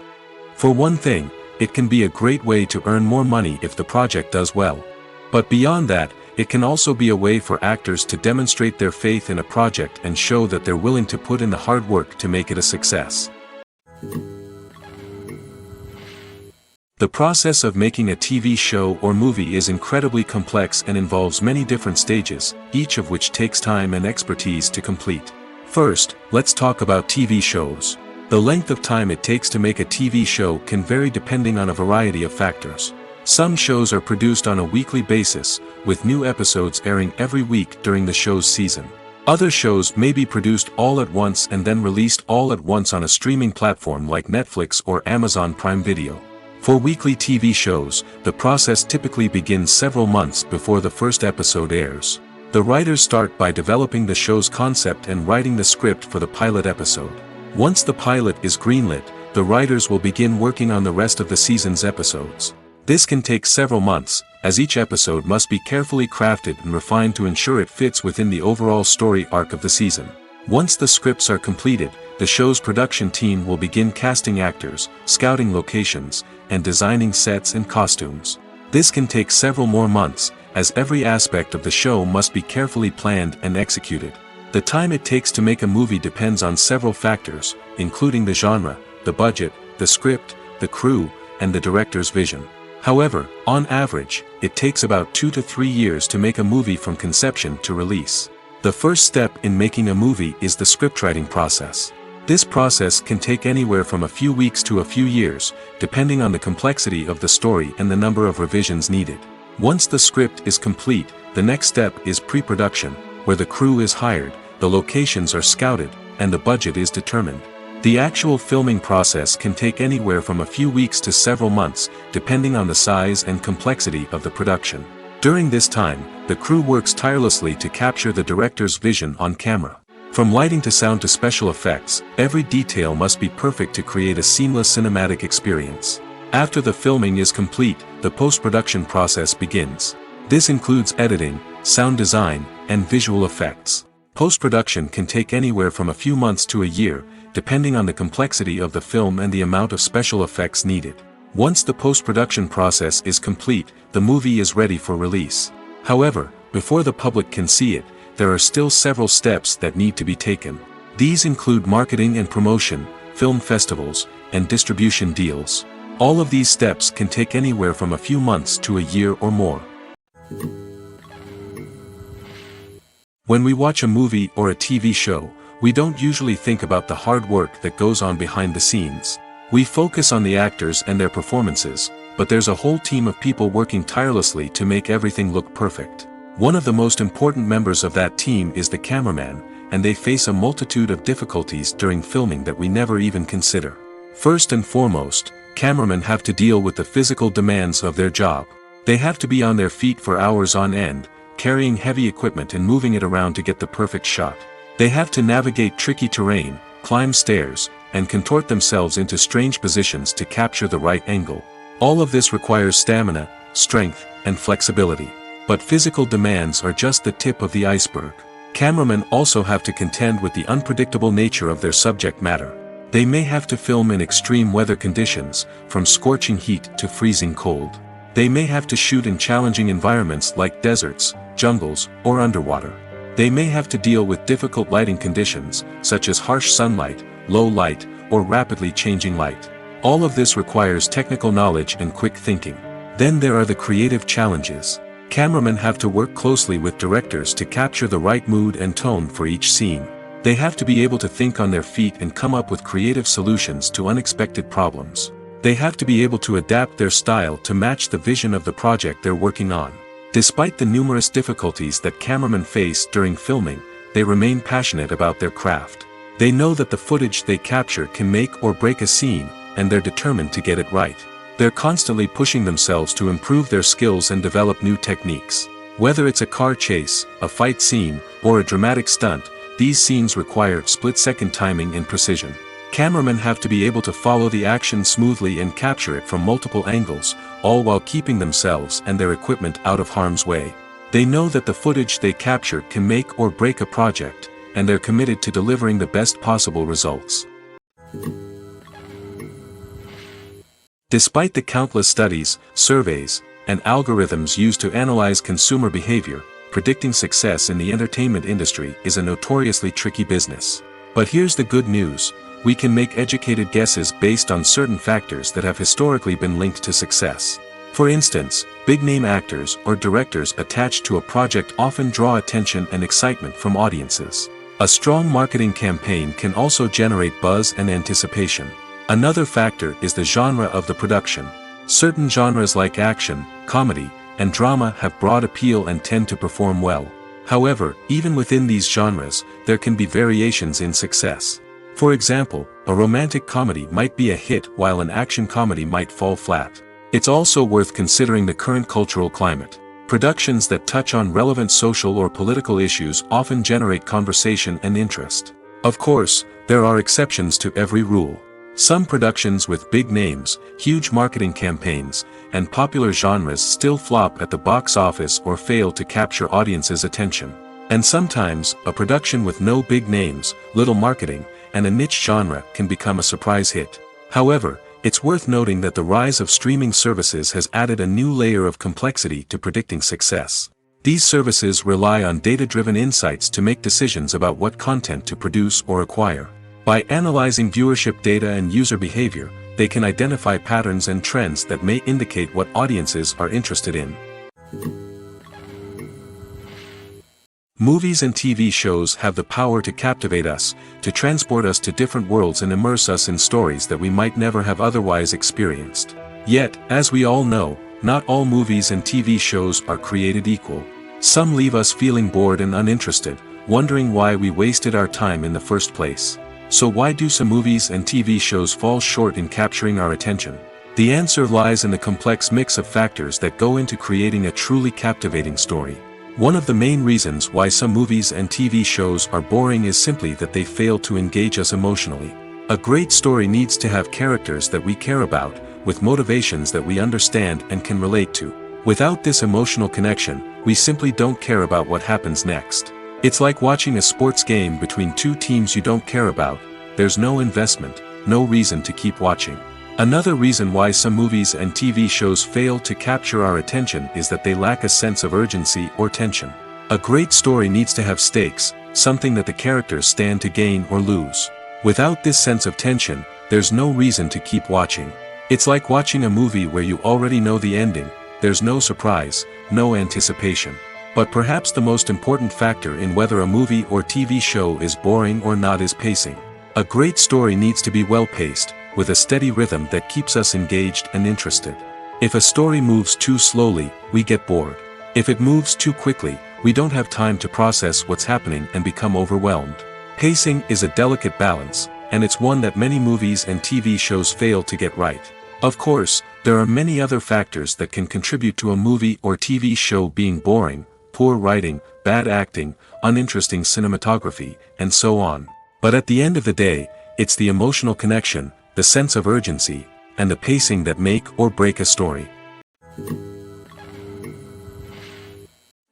For one thing, it can be a great way to earn more money if the project does well. But beyond that, it can also be a way for actors to demonstrate their faith in a project and show that they're willing to put in the hard work to make it a success. The process of making a TV show or movie is incredibly complex and involves many different stages, each of which takes time and expertise to complete. First, let's talk about TV shows. The length of time it takes to make a TV show can vary depending on a variety of factors. Some shows are produced on a weekly basis, with new episodes airing every week during the show's season. Other shows may be produced all at once and then released all at once on a streaming platform like Netflix or Amazon Prime Video. For weekly TV shows, the process typically begins several months before the first episode airs. The writers start by developing the show's concept and writing the script for the pilot episode. Once the pilot is greenlit, the writers will begin working on the rest of the season's episodes. This can take several months, as each episode must be carefully crafted and refined to ensure it fits within the overall story arc of the season. Once the scripts are completed, the show's production team will begin casting actors, scouting locations, and designing sets and costumes. This can take several more months, as every aspect of the show must be carefully planned and executed. The time it takes to make a movie depends on several factors, including the genre, the budget, the script, the crew, and the director's vision. However, on average, it takes about 2 to 3 years to make a movie from conception to release. The first step in making a movie is the scriptwriting process. This process can take anywhere from a few weeks to a few years, depending on the complexity of the story and the number of revisions needed. Once the script is complete, the next step is pre-production, where the crew is hired, the locations are scouted, and the budget is determined. The actual filming process can take anywhere from a few weeks to several months, depending on the size and complexity of the production. During this time, the crew works tirelessly to capture the director's vision on camera. From lighting to sound to special effects, every detail must be perfect to create a seamless cinematic experience. After the filming is complete, the post-production process begins. This includes editing, sound design, and visual effects. Post-production can take anywhere from a few months to a year, depending on the complexity of the film and the amount of special effects needed. Once the post-production process is complete, the movie is ready for release. However, before the public can see it, there are still several steps that need to be taken. These include marketing and promotion, film festivals, and distribution deals. All of these steps can take anywhere from a few months to a year or more. When we watch a movie or a TV show, we don't usually think about the hard work that goes on behind the scenes. We focus on the actors and their performances, but there's a whole team of people working tirelessly to make everything look perfect. One of the most important members of that team is the cameraman, and they face a multitude of difficulties during filming that we never even consider. First and foremost, cameramen have to deal with the physical demands of their job. They have to be on their feet for hours on end, carrying heavy equipment and moving it around to get the perfect shot. They have to navigate tricky terrain, climb stairs, and contort themselves into strange positions to capture the right angle. All of this requires stamina, strength, and flexibility. But physical demands are just the tip of the iceberg. Cameramen also have to contend with the unpredictable nature of their subject matter. They may have to film in extreme weather conditions, from scorching heat to freezing cold. They may have to shoot in challenging environments like deserts, jungles, or underwater. They may have to deal with difficult lighting conditions, such as harsh sunlight, low light, or rapidly changing light. All of this requires technical knowledge and quick thinking. Then there are the creative challenges. Cameramen have to work closely with directors to capture the right mood and tone for each scene. They have to be able to think on their feet and come up with creative solutions to unexpected problems. They have to be able to adapt their style to match the vision of the project they're working on. Despite the numerous difficulties that cameramen face during filming, they remain passionate about their craft. They know that the footage they capture can make or break a scene, and they're determined to get it right. They're constantly pushing themselves to improve their skills and develop new techniques. Whether it's a car chase, a fight scene, or a dramatic stunt, these scenes require split-second timing and precision. Cameramen have to be able to follow the action smoothly and capture it from multiple angles, all while keeping themselves and their equipment out of harm's way. They know that the footage they capture can make or break a project, and they're committed to delivering the best possible results. Despite the countless studies, surveys, and algorithms used to analyze consumer behavior, predicting success in the entertainment industry is a notoriously tricky business. But here's the good news: we can make educated guesses based on certain factors that have historically been linked to success. For instance, big-name actors or directors attached to a project often draw attention and excitement from audiences. A strong marketing campaign can also generate buzz and anticipation. Another factor is the genre of the production. Certain genres like action, comedy, and drama have broad appeal and tend to perform well. However, even within these genres, there can be variations in success. For example, a romantic comedy might be a hit while an action comedy might fall flat. It's also worth considering the current cultural climate. Productions that touch on relevant social or political issues often generate conversation and interest. Of course, there are exceptions to every rule. Some productions with big names, huge marketing campaigns, and popular genres still flop at the box office or fail to capture audiences' attention. And sometimes, a production with no big names, little marketing, and a niche genre can become a surprise hit. However, it's worth noting that the rise of streaming services has added a new layer of complexity to predicting success. These services rely on data-driven insights to make decisions about what content to produce or acquire. By analyzing viewership data and user behavior, they can identify patterns and trends that may indicate what audiences are interested in. Movies and TV shows have the power to captivate us, to transport us to different worlds and immerse us in stories that we might never have otherwise experienced. Yet, as we all know, not all movies and TV shows are created equal. Some leave us feeling bored and uninterested, wondering why we wasted our time in the first place. So why do some movies and TV shows fall short in capturing our attention? The answer lies in the complex mix of factors that go into creating a truly captivating story. One of the main reasons why some movies and TV shows are boring is simply that they fail to engage us emotionally. A great story needs to have characters that we care about, with motivations that we understand and can relate to. Without this emotional connection, we simply don't care about what happens next. It's like watching a sports game between two teams you don't care about. There's no investment, no reason to keep watching. Another reason why some movies and TV shows fail to capture our attention is that they lack a sense of urgency or tension. A great story needs to have stakes, something that the characters stand to gain or lose. Without this sense of tension, there's no reason to keep watching. It's like watching a movie where you already know the ending. There's no surprise, no anticipation. But perhaps the most important factor in whether a movie or TV show is boring or not is pacing. A great story needs to be well-paced, with a steady rhythm that keeps us engaged and interested. If a story moves too slowly, we get bored. If it moves too quickly, we don't have time to process what's happening and become overwhelmed. Pacing is a delicate balance, and it's one that many movies and TV shows fail to get right. Of course, There are many other factors that can contribute to a movie or TV show being boring: poor writing, bad acting, uninteresting cinematography, and so on. But at the end of the day, it's the emotional connection, the sense of urgency, and the pacing that make or break a story.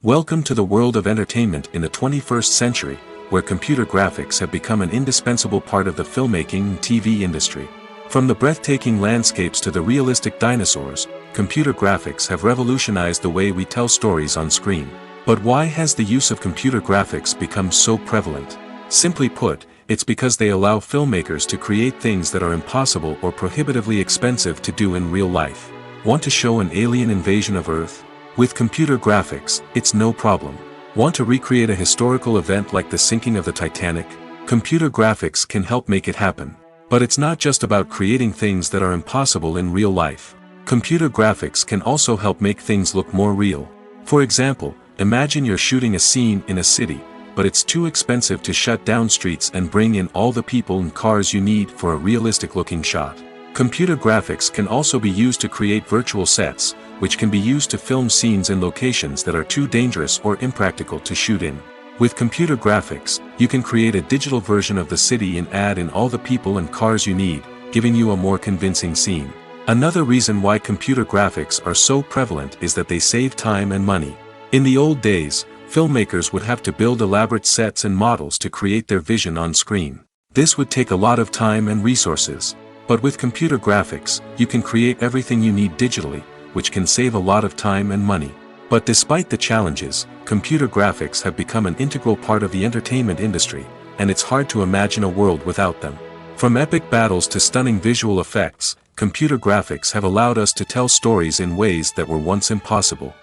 Welcome to the world of entertainment in the 21st century, where computer graphics have become an indispensable part of the filmmaking and TV industry. From the breathtaking landscapes to the realistic dinosaurs, computer graphics have revolutionized the way we tell stories on screen. But why has the use of computer graphics become so prevalent? Simply put, it's because they allow filmmakers to create things that are impossible or prohibitively expensive to do in real life. Want to show an alien invasion of Earth? With computer graphics, it's no problem. Want to recreate a historical event like the sinking of the Titanic? Computer graphics can help make it happen. But it's not just about creating things that are impossible in real life. Computer graphics can also help make things look more real. For example, imagine you're shooting a scene in a city, but it's too expensive to shut down streets and bring in all the people and cars you need for a realistic-looking shot. Computer graphics can also be used to create virtual sets, which can be used to film scenes in locations that are too dangerous or impractical to shoot in. With computer graphics, you can create a digital version of the city and add in all the people and cars you need, giving you a more convincing scene. Another reason why computer graphics are so prevalent is that they save time and money. In the old days, filmmakers would have to build elaborate sets and models to create their vision on screen. This would take a lot of time and resources. But with computer graphics, you can create everything you need digitally, which can save a lot of time and money. But despite the challenges, computer graphics have become an integral part of the entertainment industry, and it's hard to imagine a world without them. From epic battles to stunning visual effects, computer graphics have allowed us to tell stories in ways that were once impossible.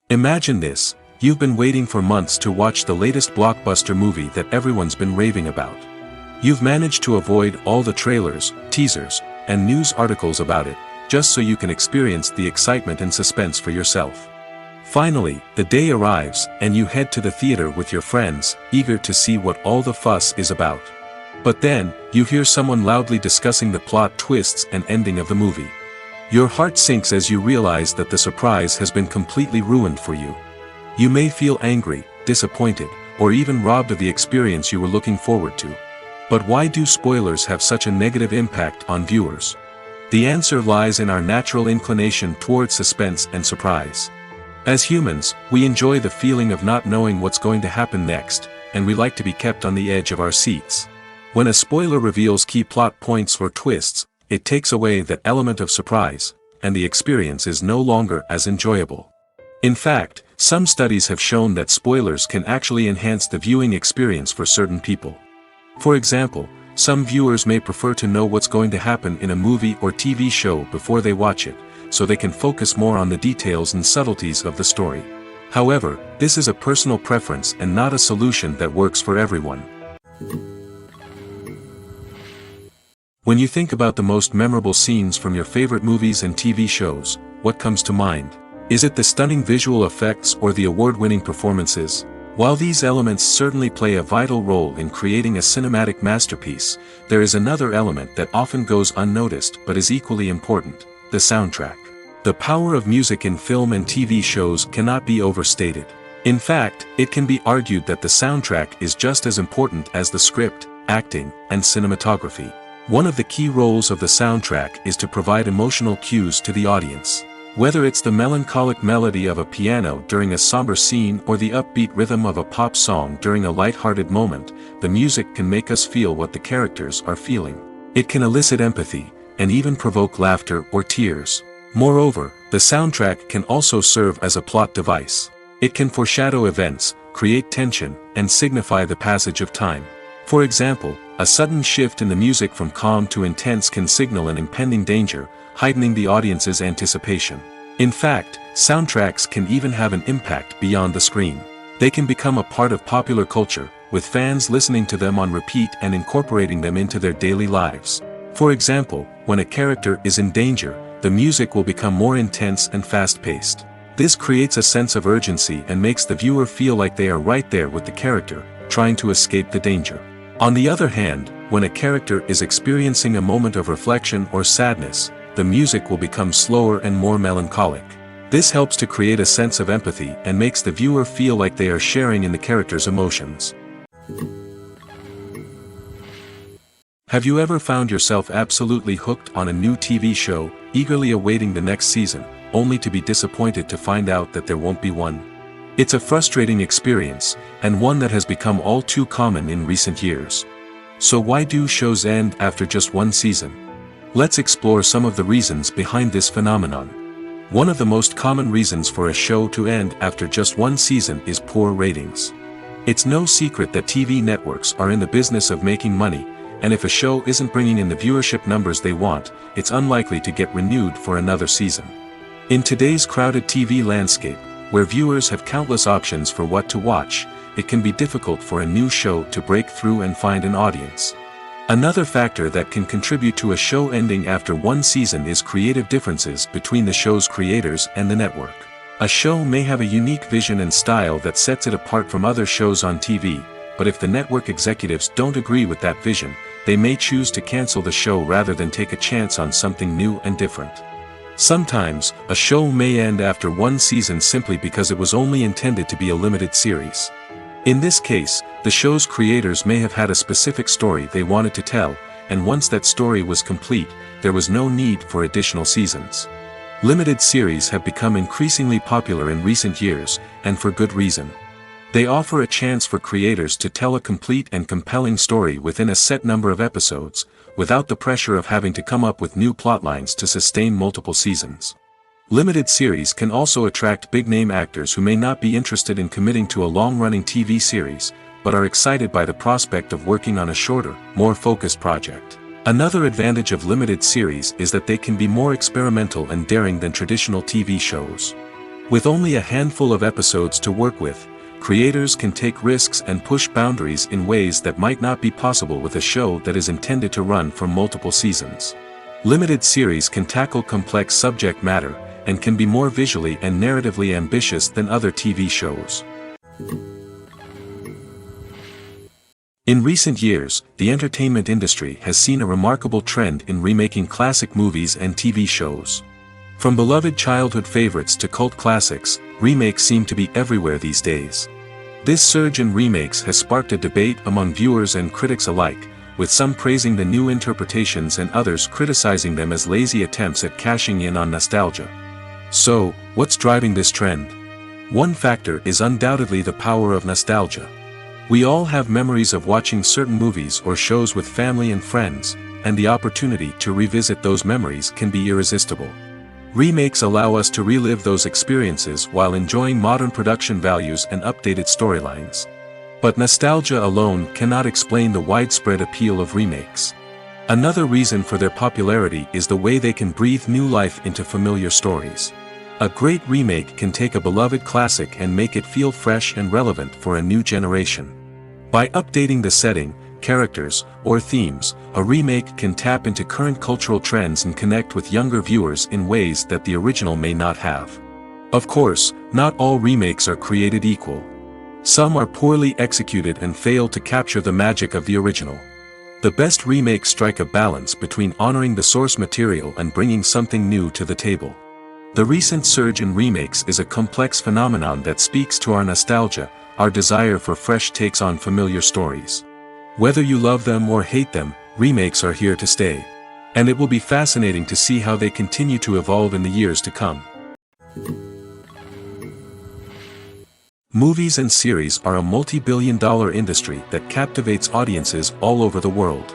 Imagine this: you've been waiting for months to watch the latest blockbuster movie that everyone's been raving about. You've managed to avoid all the trailers, teasers, and news articles about it, just so you can experience the excitement and suspense for yourself. Finally, the day arrives, and you head to the theater with your friends, eager to see what all the fuss is about. But then, you hear someone loudly discussing the plot twists and ending of the movie. Your heart sinks as you realize that the surprise has been completely ruined for you. You may feel angry, disappointed, or even robbed of the experience you were looking forward to. But why do spoilers have such a negative impact on viewers? The answer lies in our natural inclination toward suspense and surprise. As humans, we enjoy the feeling of not knowing what's going to happen next, and we like to be kept on the edge of our seats. When a spoiler reveals key plot points or twists, it takes away that element of surprise, and the experience is no longer as enjoyable. In fact, some studies have shown that spoilers can actually enhance the viewing experience for certain people. For example, some viewers may prefer to know what's going to happen in a movie or TV show before they watch it, so they can focus more on the details and subtleties of the story. However, this is a personal preference and not a solution that works for everyone. When you think about the most memorable scenes from your favorite movies and TV shows, what comes to mind? Is it the stunning visual effects or the award-winning performances? While these elements certainly play a vital role in creating a cinematic masterpiece, there is another element that often goes unnoticed but is equally important: the soundtrack. The power of music in film and TV shows cannot be overstated. In fact, it can be argued that the soundtrack is just as important as the script, acting, and cinematography. One of the key roles of the soundtrack is to provide emotional cues to the audience. Whether it's the melancholic melody of a piano during a somber scene or the upbeat rhythm of a pop song during a light-hearted moment, the music can make us feel what the characters are feeling. It can elicit empathy, and even provoke laughter or tears. Moreover, the soundtrack can also serve as a plot device. It can foreshadow events, create tension, and signify the passage of time. For example, a sudden shift in the music from calm to intense can signal an impending danger, heightening the audience's anticipation. In fact, soundtracks can even have an impact beyond the screen. They can become a part of popular culture, with fans listening to them on repeat and incorporating them into their daily lives. For example, when a character is in danger, the music will become more intense and fast-paced. This creates a sense of urgency and makes the viewer feel like they are right there with the character, trying to escape the danger. On the other hand, When a character is experiencing a moment of reflection or sadness, the music will become slower and more melancholic. This helps to create a sense of empathy and makes the viewer feel like they are sharing in the character's emotions. Have you ever found yourself absolutely hooked on a new TV show, eagerly awaiting the next season, only to be disappointed to find out that there won't be one? It's a frustrating experience, and one that has become all too common in recent years. So why do shows end after just one season? Let's explore some of the reasons behind this phenomenon. One of the most common reasons for a show to end after just one season is poor ratings. It's no secret that TV networks are in the business of making money, and if a show isn't bringing in the viewership numbers they want, it's unlikely to get renewed for another season. In today's crowded TV landscape, where viewers have countless options for what to watch, it can be difficult for a new show to break through and find an audience. Another factor that can contribute to a show ending after one season is creative differences between the show's creators and the network. A show may have a unique vision and style that sets it apart from other shows on TV, but if the network executives don't agree with that vision, they may choose to cancel the show rather than take a chance on something new and different. Sometimes, a show may end after one season simply because it was only intended to be a limited series. In this case, the show's creators may have had a specific story they wanted to tell, and once that story was complete, there was no need for additional seasons. Limited series have become increasingly popular in recent years, and for good reason. They offer a chance for creators to tell a complete and compelling story within a set number of episodes, without the pressure of having to come up with new plotlines to sustain multiple seasons. Limited series can also attract big-name actors who may not be interested in committing to a long-running TV series, but are excited by the prospect of working on a shorter, more focused project. Another advantage of limited series is that they can be more experimental and daring than traditional TV shows. With only a handful of episodes to work with, creators can take risks and push boundaries in ways that might not be possible with a show that is intended to run for multiple seasons. Limited series can tackle complex subject matter, and can be more visually and narratively ambitious than other TV shows. In recent years, the entertainment industry has seen a remarkable trend in remaking classic movies and TV shows. From beloved childhood favorites to cult classics, remakes seem to be everywhere these days. This surge in remakes has sparked a debate among viewers and critics alike, with some praising the new interpretations and others criticizing them as lazy attempts at cashing in on nostalgia. So, what's driving this trend? One factor is undoubtedly the power of nostalgia. We all have memories of watching certain movies or shows with family and friends, and the opportunity to revisit those memories can be irresistible. Remakes allow us to relive those experiences while enjoying modern production values and updated storylines. But nostalgia alone cannot explain the widespread appeal of remakes. Another reason for their popularity is the way they can breathe new life into familiar stories. A great remake can take a beloved classic and make it feel fresh and relevant for a new generation. By updating the setting, characters, or themes, a remake can tap into current cultural trends and connect with younger viewers in ways that the original may not have. Of course, not all remakes are created equal. Some are poorly executed and fail to capture the magic of the original. The best remakes strike a balance between honoring the source material and bringing something new to the table. The recent surge in remakes is a complex phenomenon that speaks to our nostalgia, our desire for fresh takes on familiar stories. Whether you love them or hate them, remakes are here to stay. And it will be fascinating to see how they continue to evolve in the years to come. Movies and series are a multi-billion-dollar industry that captivates audiences all over the world.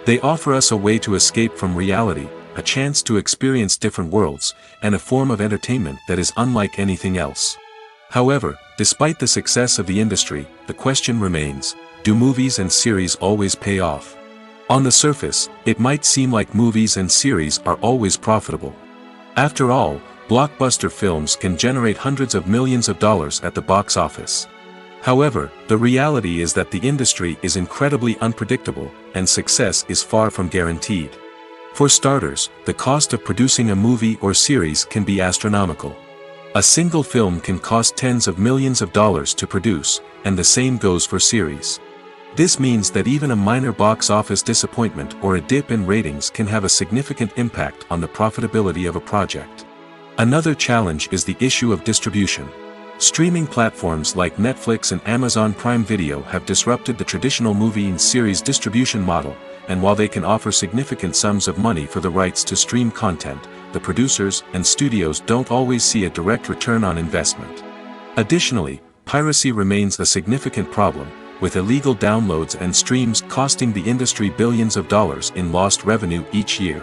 They offer us a way to escape from reality, a chance to experience different worlds, and a form of entertainment that is unlike anything else. However, despite the success of the industry, the question remains, do movies and series always pay off? On the surface, it might seem like movies and series are always profitable. After all, blockbuster films can generate hundreds of millions of dollars at the box office. However, the reality is that the industry is incredibly unpredictable, and success is far from guaranteed. For starters, the cost of producing a movie or series can be astronomical. A single film can cost tens of millions of dollars to produce, and the same goes for series. This means that even a minor box office disappointment or a dip in ratings can have a significant impact on the profitability of a project. Another challenge is the issue of distribution. Streaming platforms like Netflix and Amazon Prime Video have disrupted the traditional movie and series distribution model, and while they can offer significant sums of money for the rights to stream content, the producers and studios don't always see a direct return on investment. Additionally, piracy remains a significant problem, with illegal downloads and streams costing the industry billions of dollars in lost revenue each year.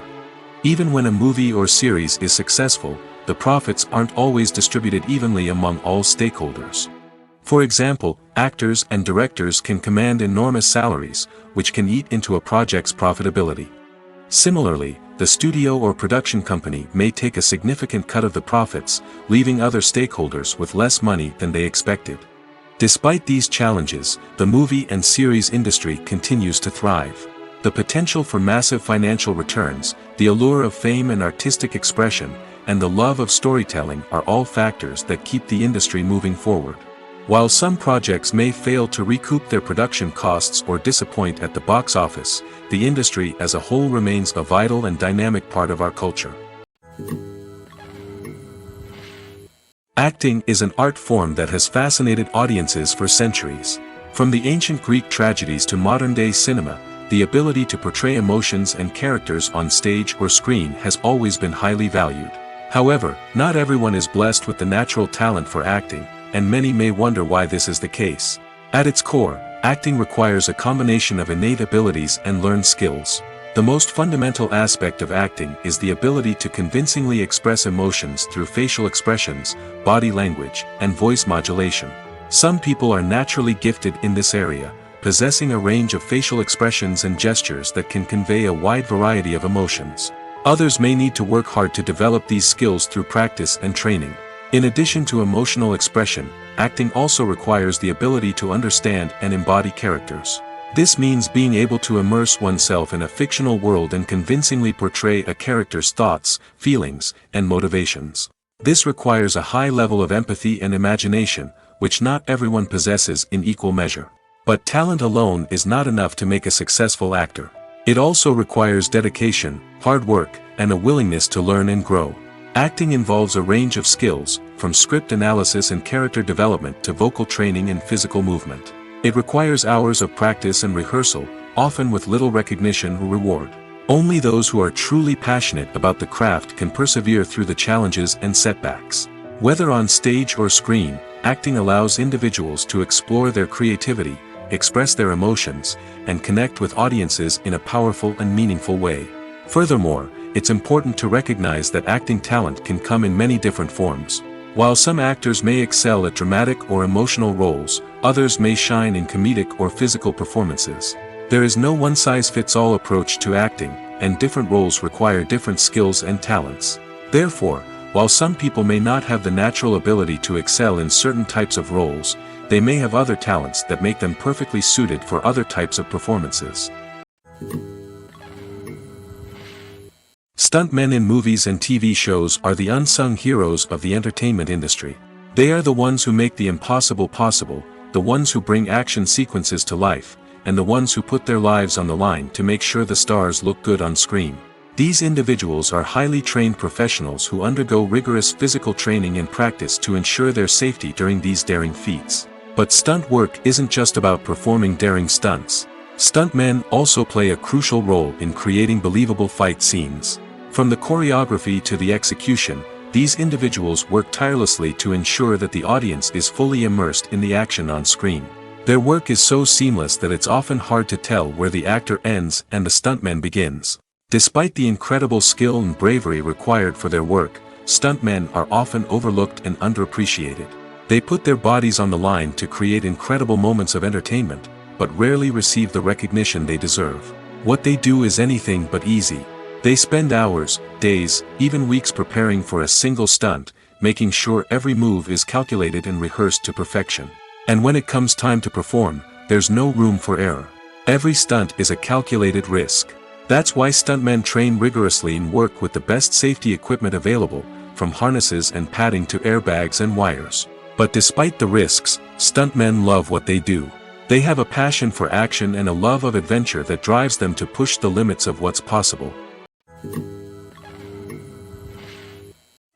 Even when a movie or series is successful, the profits aren't always distributed evenly among all stakeholders. For example, actors and directors can command enormous salaries, which can eat into a project's profitability. Similarly, the studio or production company may take a significant cut of the profits, leaving other stakeholders with less money than they expected. Despite these challenges, the movie and series industry continues to thrive. The potential for massive financial returns, the allure of fame and artistic expression, and the love of storytelling are all factors that keep the industry moving forward. While some projects may fail to recoup their production costs or disappoint at the box office, the industry as a whole remains a vital and dynamic part of our culture. Acting is an art form that has fascinated audiences for centuries. From the ancient Greek tragedies to modern-day cinema, the ability to portray emotions and characters on stage or screen has always been highly valued. However, not everyone is blessed with the natural talent for acting, and many may wonder why this is the case. At its core, acting requires a combination of innate abilities and learned skills. The most fundamental aspect of acting is the ability to convincingly express emotions through facial expressions, body language, and voice modulation. Some people are naturally gifted in this area, possessing a range of facial expressions and gestures that can convey a wide variety of emotions. Others may need to work hard to develop these skills through practice and training. In addition to emotional expression, acting also requires the ability to understand and embody characters. This means being able to immerse oneself in a fictional world and convincingly portray a character's thoughts, feelings, and motivations. This requires a high level of empathy and imagination, which not everyone possesses in equal measure. But talent alone is not enough to make a successful actor. It also requires dedication, hard work, and a willingness to learn and grow. Acting involves a range of skills, from script analysis and character development to vocal training and physical movement. It requires hours of practice and rehearsal, often with little recognition or reward. Only those who are truly passionate about the craft can persevere through the challenges and setbacks. Whether on stage or screen, acting allows individuals to explore their creativity, express their emotions, and connect with audiences in a powerful and meaningful way. Furthermore, it's important to recognize that acting talent can come in many different forms. While some actors may excel at dramatic or emotional roles, others may shine in comedic or physical performances. There is no one-size-fits-all approach to acting, and different roles require different skills and talents. Therefore, while some people may not have the natural ability to excel in certain types of roles, they may have other talents that make them perfectly suited for other types of performances. Stuntmen in movies and TV shows are the unsung heroes of the entertainment industry. They are the ones who make the impossible possible, the ones who bring action sequences to life, and the ones who put their lives on the line to make sure the stars look good on screen. These individuals are highly trained professionals who undergo rigorous physical training and practice to ensure their safety during these daring feats. But stunt work isn't just about performing daring stunts. Stuntmen also play a crucial role in creating believable fight scenes. From the choreography to the execution, these individuals work tirelessly to ensure that the audience is fully immersed in the action on screen. Their work is so seamless that it's often hard to tell where the actor ends and the stuntman begins. Despite the incredible skill and bravery required for their work, stuntmen are often overlooked and underappreciated. They put their bodies on the line to create incredible moments of entertainment, but rarely receive the recognition they deserve. What they do is anything but easy. They spend hours, days, even weeks preparing for a single stunt, making sure every move is calculated and rehearsed to perfection. And when it comes time to perform, there's no room for error. Every stunt is a calculated risk. That's why stuntmen train rigorously and work with the best safety equipment available, from harnesses and padding to airbags and wires. But despite the risks, stuntmen love what they do. They have a passion for action and a love of adventure that drives them to push the limits of what's possible.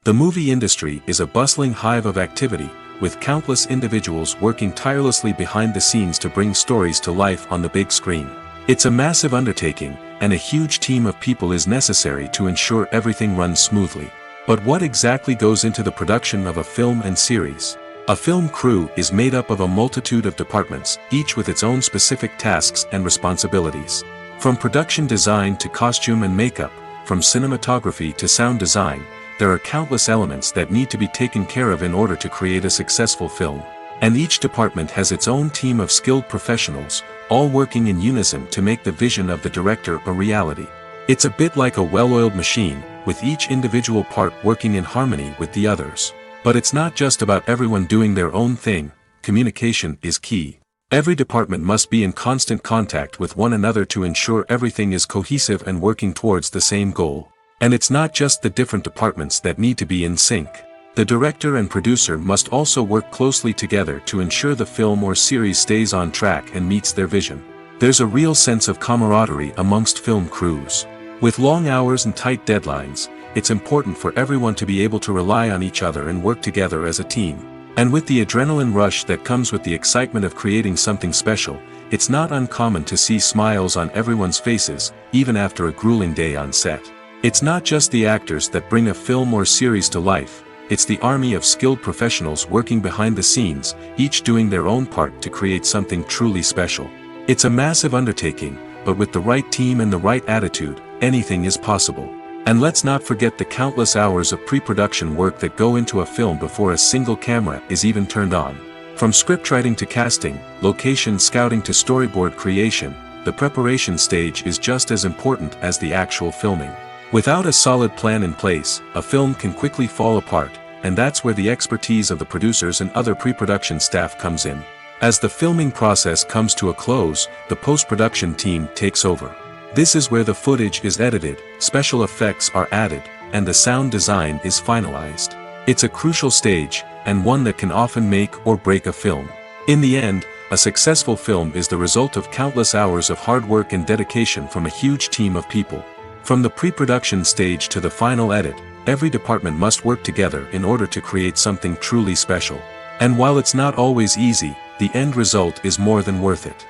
The movie industry is a bustling hive of activity, with countless individuals working tirelessly behind the scenes to bring stories to life on the big screen. It's a massive undertaking, and a huge team of people is necessary to ensure everything runs smoothly. But what exactly goes into the production of a film and series? A film crew is made up of a multitude of departments, each with its own specific tasks and responsibilities. From production design to costume and makeup, from cinematography to sound design, there are countless elements that need to be taken care of in order to create a successful film. And each department has its own team of skilled professionals, all working in unison to make the vision of the director a reality. It's a bit like a well-oiled machine, with each individual part working in harmony with the others. But it's not just about everyone doing their own thing. Communication is key. Every department must be in constant contact with one another to ensure everything is cohesive and working towards the same goal. And it's not just the different departments that need to be in sync. The director and producer must also work closely together to ensure the film or series stays on track and meets their vision. There's a real sense of camaraderie amongst film crews. With long hours and tight deadlines, it's important for everyone to be able to rely on each other and work together as a team. And with the adrenaline rush that comes with the excitement of creating something special, it's not uncommon to see smiles on everyone's faces, even after a grueling day on set. It's not just the actors that bring a film or series to life, it's the army of skilled professionals working behind the scenes, each doing their own part to create something truly special. It's a massive undertaking, but with the right team and the right attitude, anything is possible. And let's not forget the countless hours of pre-production work that go into a film before a single camera is even turned on. From scriptwriting to casting, location scouting to storyboard creation, the preparation stage is just as important as the actual filming. Without a solid plan in place, a film can quickly fall apart, and that's where the expertise of the producers and other pre-production staff comes in. As the filming process comes to a close, the post-production team takes over. This is where the footage is edited, special effects are added, and the sound design is finalized. It's a crucial stage, and one that can often make or break a film. In the end, a successful film is the result of countless hours of hard work and dedication from a huge team of people. From the pre-production stage to the final edit, every department must work together in order to create something truly special. And while it's not always easy, the end result is more than worth it.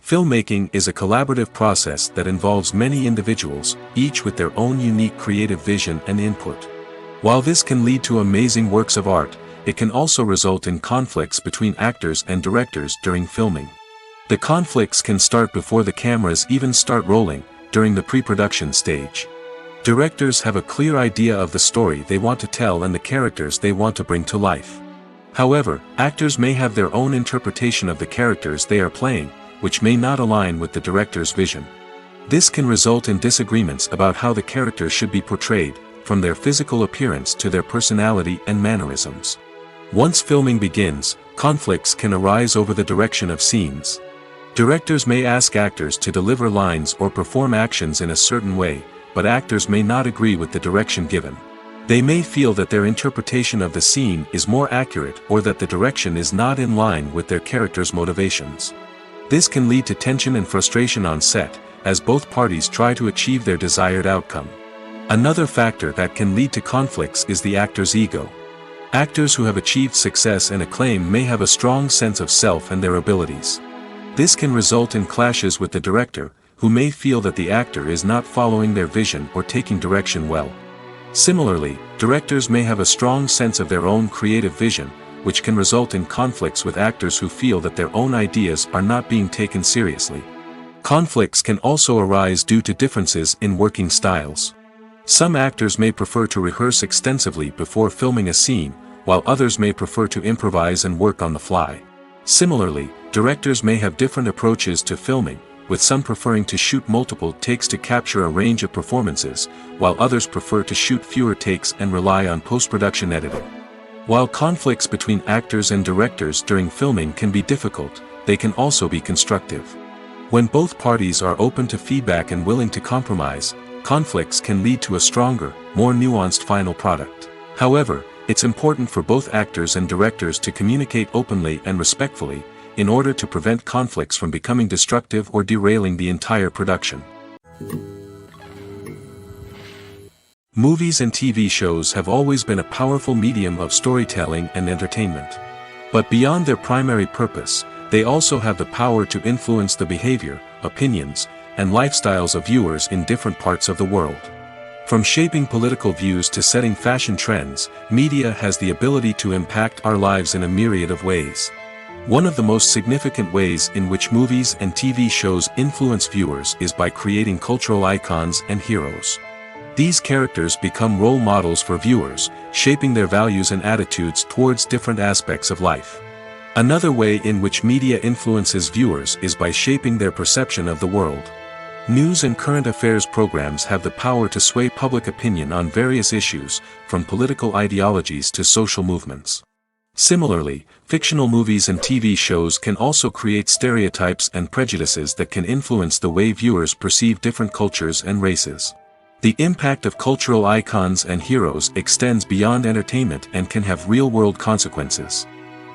Filmmaking is a collaborative process that involves many individuals, each with their own unique creative vision and input. While this can lead to amazing works of art, it can also result in conflicts between actors and directors during filming. The conflicts can start before the cameras even start rolling, during the pre-production stage. Directors have a clear idea of the story they want to tell and the characters they want to bring to life. However, actors may have their own interpretation of the characters they are playing, which may not align with the director's vision. This can result in disagreements about how the characters should be portrayed, from their physical appearance to their personality and mannerisms. Once filming begins, conflicts can arise over the direction of scenes. Directors may ask actors to deliver lines or perform actions in a certain way, but actors may not agree with the direction given. They may feel that their interpretation of the scene is more accurate or that the direction is not in line with their character's motivations. This can lead to tension and frustration on set, as both parties try to achieve their desired outcome. Another factor that can lead to conflicts is the actor's ego. Actors who have achieved success and acclaim may have a strong sense of self and their abilities. This can result in clashes with the director, who may feel that the actor is not following their vision or taking direction well. Similarly, directors may have a strong sense of their own creative vision, which can result in conflicts with actors who feel that their own ideas are not being taken seriously. Conflicts can also arise due to differences in working styles. Some actors may prefer to rehearse extensively before filming a scene, while others may prefer to improvise and work on the fly. Similarly, directors may have different approaches to filming, with some preferring to shoot multiple takes to capture a range of performances, while others prefer to shoot fewer takes and rely on post-production editing. While conflicts between actors and directors during filming can be difficult, they can also be constructive. When both parties are open to feedback and willing to compromise, conflicts can lead to a stronger, more nuanced final product. However, It's important for both actors and directors to communicate openly and respectfully, in order to prevent conflicts from becoming destructive or derailing the entire production. Movies and TV shows have always been a powerful medium of storytelling and entertainment. But beyond their primary purpose, they also have the power to influence the behavior, opinions, and lifestyles of viewers in different parts of the world. From shaping political views to setting fashion trends, media has the ability to impact our lives in a myriad of ways. One of the most significant ways in which movies and TV shows influence viewers is by creating cultural icons and heroes. These characters become role models for viewers, shaping their values and attitudes towards different aspects of life. Another way in which media influences viewers is by shaping their perception of the world. News and current affairs programs have the power to sway public opinion on various issues, from political ideologies to social movements. Similarly, fictional movies and TV shows can also create stereotypes and prejudices that can influence the way viewers perceive different cultures and races. The impact of cultural icons and heroes extends beyond entertainment and can have real-world consequences.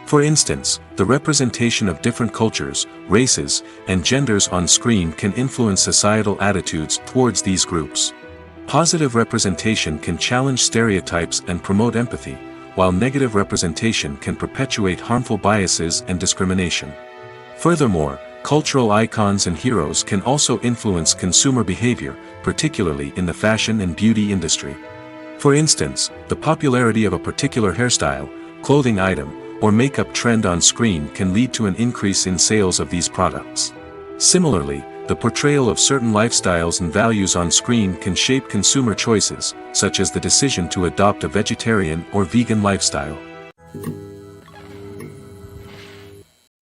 For instance, the representation of different cultures, races, and genders on screen can influence societal attitudes towards these groups. Positive representation can challenge stereotypes and promote empathy, while negative representation can perpetuate harmful biases and discrimination. Furthermore, cultural icons and heroes can also influence consumer behavior, particularly in the fashion and beauty industry. For instance, the popularity of a particular hairstyle, clothing item, or makeup trend on screen can lead to an increase in sales of these products. Similarly, the portrayal of certain lifestyles and values on screen can shape consumer choices, such as the decision to adopt a vegetarian or vegan lifestyle.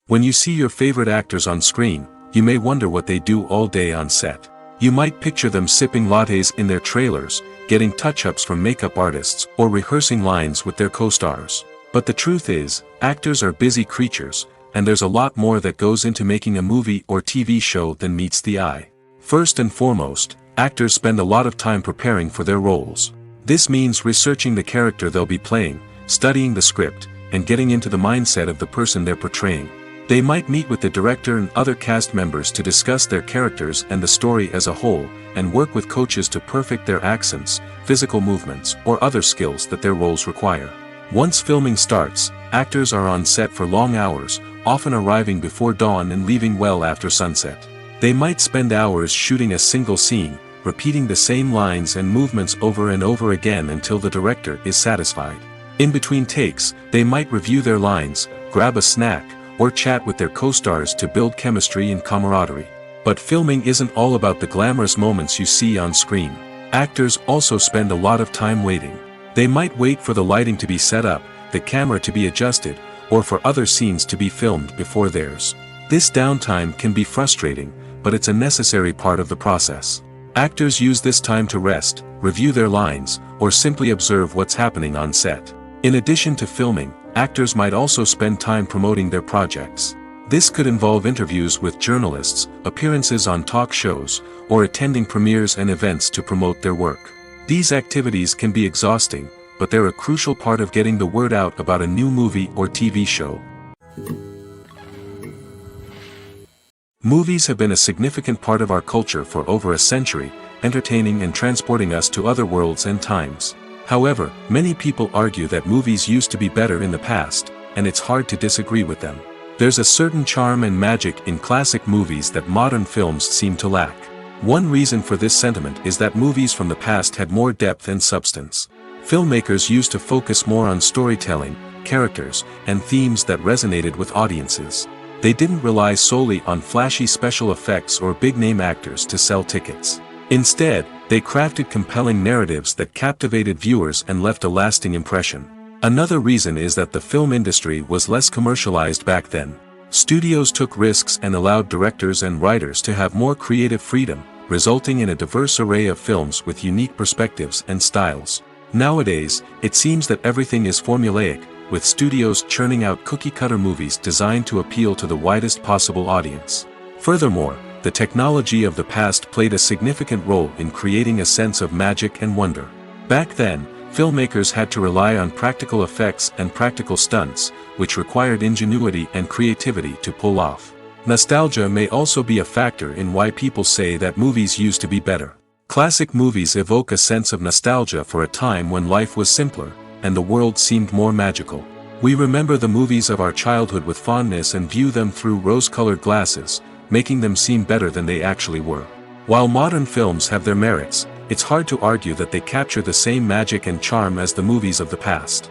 When you see your favorite actors on screen, you may wonder what they do all day on set. You might picture them sipping lattes in their trailers, getting touch-ups from makeup artists, or rehearsing lines with their co-stars. But the truth is, actors are busy creatures, and there's a lot more that goes into making a movie or TV show than meets the eye. First and foremost, actors spend a lot of time preparing for their roles. This means researching the character they'll be playing, studying the script, and getting into the mindset of the person they're portraying. They might meet with the director and other cast members to discuss their characters and the story as a whole, and work with coaches to perfect their accents, physical movements, or other skills that their roles require. Once filming starts, actors are on set for long hours, often arriving before dawn and leaving well after sunset. They might spend hours shooting a single scene, repeating the same lines and movements over and over again until the director is satisfied. In between takes, they might review their lines, grab a snack, or chat with their co-stars to build chemistry and camaraderie. But filming isn't all about the glamorous moments you see on screen. Actors also spend a lot of time waiting. They might wait for the lighting to be set up, the camera to be adjusted, or for other scenes to be filmed before theirs. This downtime can be frustrating, but it's a necessary part of the process. Actors use this time to rest, review their lines, or simply observe what's happening on set. In addition to filming, actors might also spend time promoting their projects. This could involve interviews with journalists, appearances on talk shows, or attending premieres and events to promote their work. These activities can be exhausting, but they're a crucial part of getting the word out about a new movie or TV show. Movies have been a significant part of our culture for over a century, entertaining and transporting us to other worlds and times. However, many people argue that movies used to be better in the past, and it's hard to disagree with them. There's a certain charm and magic in classic movies that modern films seem to lack. One reason for this sentiment is that movies from the past had more depth and substance. Filmmakers used to focus more on storytelling, characters, and themes that resonated with audiences. They didn't rely solely on flashy special effects or big-name actors to sell tickets. Instead, they crafted compelling narratives that captivated viewers and left a lasting impression. Another reason is that the film industry was less commercialized back then. Studios took risks and allowed directors and writers to have more creative freedom, resulting in a diverse array of films with unique perspectives and styles. Nowadays, it seems that everything is formulaic, with studios churning out cookie-cutter movies designed to appeal to the widest possible audience. Furthermore, the technology of the past played a significant role in creating a sense of magic and wonder. Back then, filmmakers had to rely on practical effects and practical stunts, which required ingenuity and creativity to pull off. Nostalgia may also be a factor in why people say that movies used to be better. Classic movies evoke a sense of nostalgia for a time when life was simpler, and the world seemed more magical. We remember the movies of our childhood with fondness and view them through rose-colored glasses, making them seem better than they actually were. While modern films have their merits, it's hard to argue that they capture the same magic and charm as the movies of the past.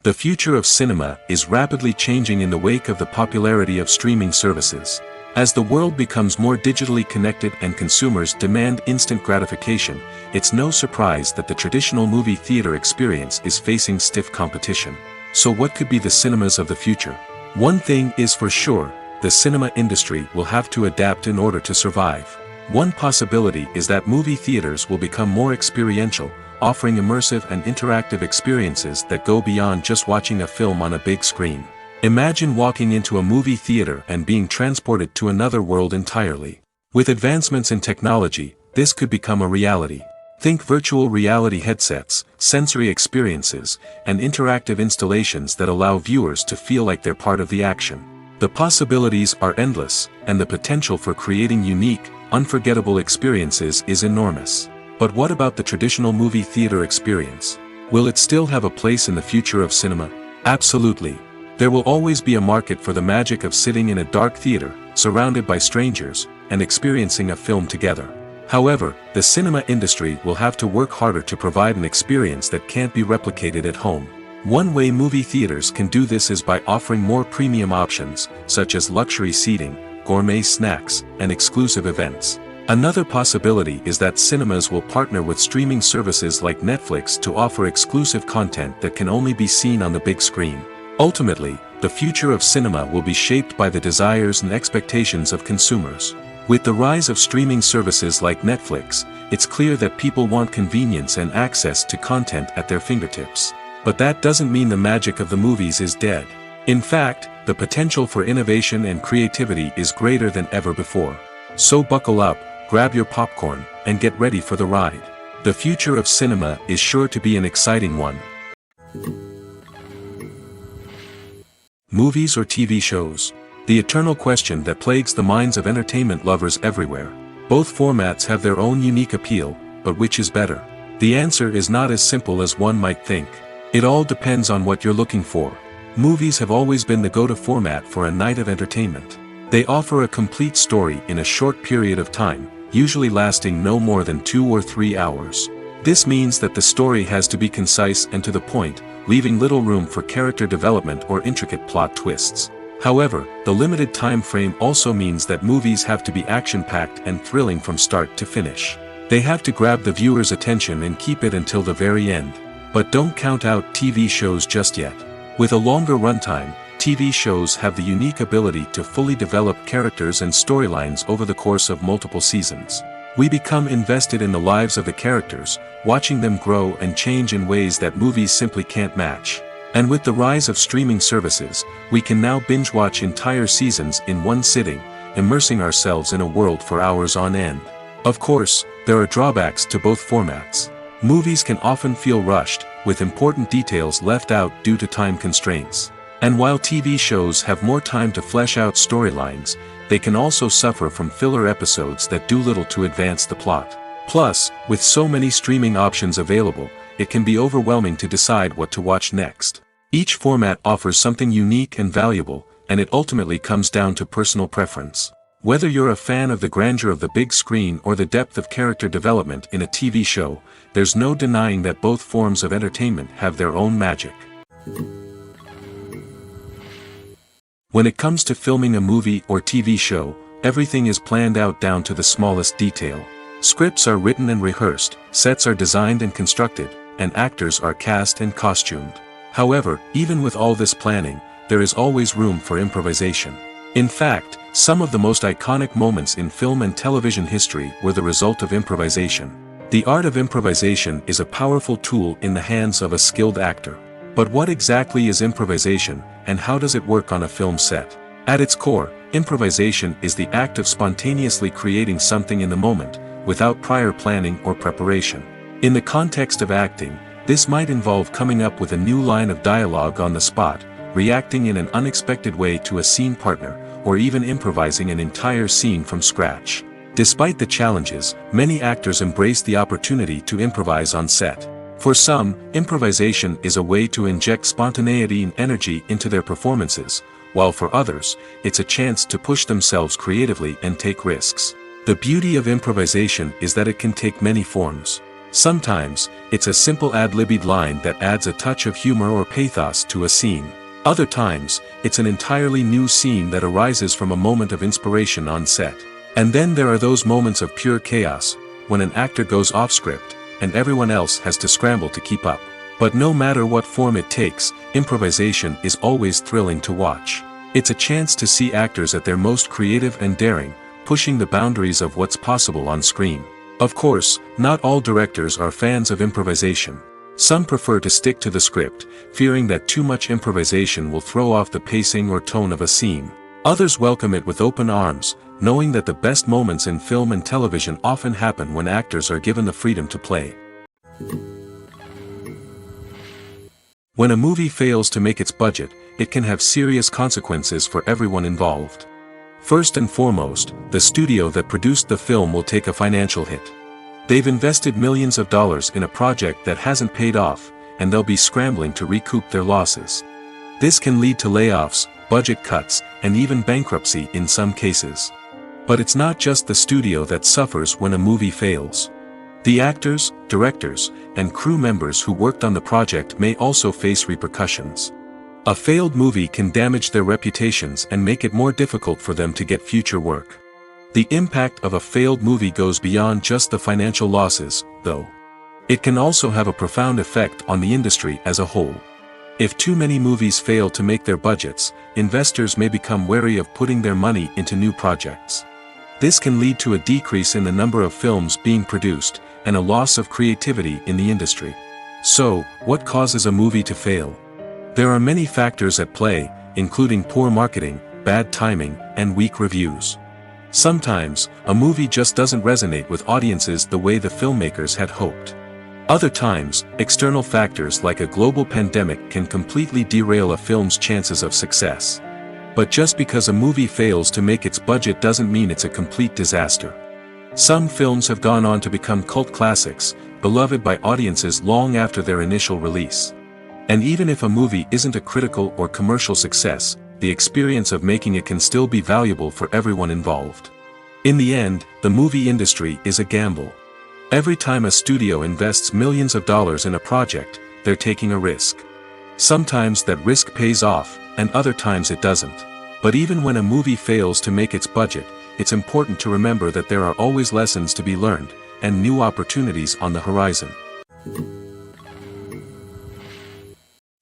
The future of cinema is rapidly changing in the wake of the popularity of streaming services. As the world becomes more digitally connected and consumers demand instant gratification, it's no surprise that the traditional movie theater experience is facing stiff competition. So what could be the cinemas of the future? One thing is for sure, the cinema industry will have to adapt in order to survive. One possibility is that movie theaters will become more experiential, offering immersive and interactive experiences that go beyond just watching a film on a big screen. Imagine walking into a movie theater and being transported to another world entirely. With advancements in technology, this could become a reality. Think virtual reality headsets, sensory experiences, and interactive installations that allow viewers to feel like they're part of the action. The possibilities are endless, and the potential for creating unique, unforgettable experiences is enormous. But what about the traditional movie theater experience? Will it still have a place in the future of cinema? Absolutely. There will always be a market for the magic of sitting in a dark theater, surrounded by strangers, and experiencing a film together. However, the cinema industry will have to work harder to provide an experience that can't be replicated at home. One way movie theaters can do this is by offering more premium options, such as luxury seating, gourmet snacks, and exclusive events. Another possibility is that cinemas will partner with streaming services like Netflix to offer exclusive content that can only be seen on the big screen. Ultimately, the future of cinema will be shaped by the desires and expectations of consumers. With the rise of streaming services like Netflix, it's clear that people want convenience and access to content at their fingertips. But that doesn't mean the magic of the movies is dead. In fact, the potential for innovation and creativity is greater than ever before. So buckle up, grab your popcorn, and get ready for the ride. The future of cinema is sure to be an exciting one. Movies or TV shows? The eternal question that plagues the minds of entertainment lovers everywhere. Both formats have their own unique appeal, but which is better? The answer is not as simple as one might think. It all depends on what you're looking for. Movies have always been the go-to format for a night of entertainment. They offer a complete story in a short period of time, usually lasting no more than 2 or 3 hours. This means that the story has to be concise and to the point, leaving little room for character development or intricate plot twists. However, the limited time frame also means that movies have to be action-packed and thrilling from start to finish. They have to grab the viewer's attention and keep it until the very end. But don't count out TV shows just yet. With a longer runtime, TV shows have the unique ability to fully develop characters and storylines over the course of multiple seasons. We become invested in the lives of the characters, watching them grow and change in ways that movies simply can't match. And with the rise of streaming services, we can now binge-watch entire seasons in one sitting, immersing ourselves in a world for hours on end. Of course, there are drawbacks to both formats. Movies can often feel rushed, with important details left out due to time constraints. And while TV shows have more time to flesh out storylines, they can also suffer from filler episodes that do little to advance the plot. Plus, with so many streaming options available, it can be overwhelming to decide what to watch next. Each format offers something unique and valuable, and it ultimately comes down to personal preference. Whether you're a fan of the grandeur of the big screen or the depth of character development in a TV show, there's no denying that both forms of entertainment have their own magic. When it comes to filming a movie or TV show, everything is planned out down to the smallest detail. Scripts are written and rehearsed, sets are designed and constructed, and actors are cast and costumed. However, even with all this planning, there is always room for improvisation. In fact, some of the most iconic moments in film and television history were the result of improvisation. The art of improvisation is a powerful tool in the hands of a skilled actor. But what exactly is improvisation, and how does it work on a film set? At its core, improvisation is the act of spontaneously creating something in the moment, without prior planning or preparation. In the context of acting, this might involve coming up with a new line of dialogue on the spot, reacting in an unexpected way to a scene partner, or even improvising an entire scene from scratch. Despite the challenges, many actors embrace the opportunity to improvise on set. For some, improvisation is a way to inject spontaneity and energy into their performances, while for others, it's a chance to push themselves creatively and take risks. The beauty of improvisation is that it can take many forms. Sometimes, it's a simple ad-libbed line that adds a touch of humor or pathos to a scene. Other times, it's an entirely new scene that arises from a moment of inspiration on set. And then there are those moments of pure chaos, when an actor goes off script, and everyone else has to scramble to keep up. But no matter what form it takes, improvisation is always thrilling to watch. It's a chance to see actors at their most creative and daring, pushing the boundaries of what's possible on screen. Of course, not all directors are fans of improvisation. Some prefer to stick to the script, fearing that too much improvisation will throw off the pacing or tone of a scene. Others welcome it with open arms, knowing that the best moments in film and television often happen when actors are given the freedom to play. When a movie fails to make its budget, it can have serious consequences for everyone involved. First and foremost, the studio that produced the film will take a financial hit. They've invested millions of dollars in a project that hasn't paid off, and they'll be scrambling to recoup their losses. This can lead to layoffs, budget cuts, and even bankruptcy in some cases. But it's not just the studio that suffers when a movie fails. The actors, directors, and crew members who worked on the project may also face repercussions. A failed movie can damage their reputations and make it more difficult for them to get future work. The impact of a failed movie goes beyond just the financial losses, though. It can also have a profound effect on the industry as a whole. If too many movies fail to make their budgets, investors may become wary of putting their money into new projects. This can lead to a decrease in the number of films being produced, and a loss of creativity in the industry. So, what causes a movie to fail? There are many factors at play, including poor marketing, bad timing, and weak reviews. Sometimes, a movie just doesn't resonate with audiences the way the filmmakers had hoped. Other times, external factors like a global pandemic can completely derail a film's chances of success. But just because a movie fails to make its budget doesn't mean it's a complete disaster. Some films have gone on to become cult classics, beloved by audiences long after their initial release. And even if a movie isn't a critical or commercial success, the experience of making it can still be valuable for everyone involved. In the end, the movie industry is a gamble. Every time a studio invests millions of dollars in a project, they're taking a risk. Sometimes that risk pays off, and other times it doesn't. But even when a movie fails to make its budget, it's important to remember that there are always lessons to be learned, and new opportunities on the horizon.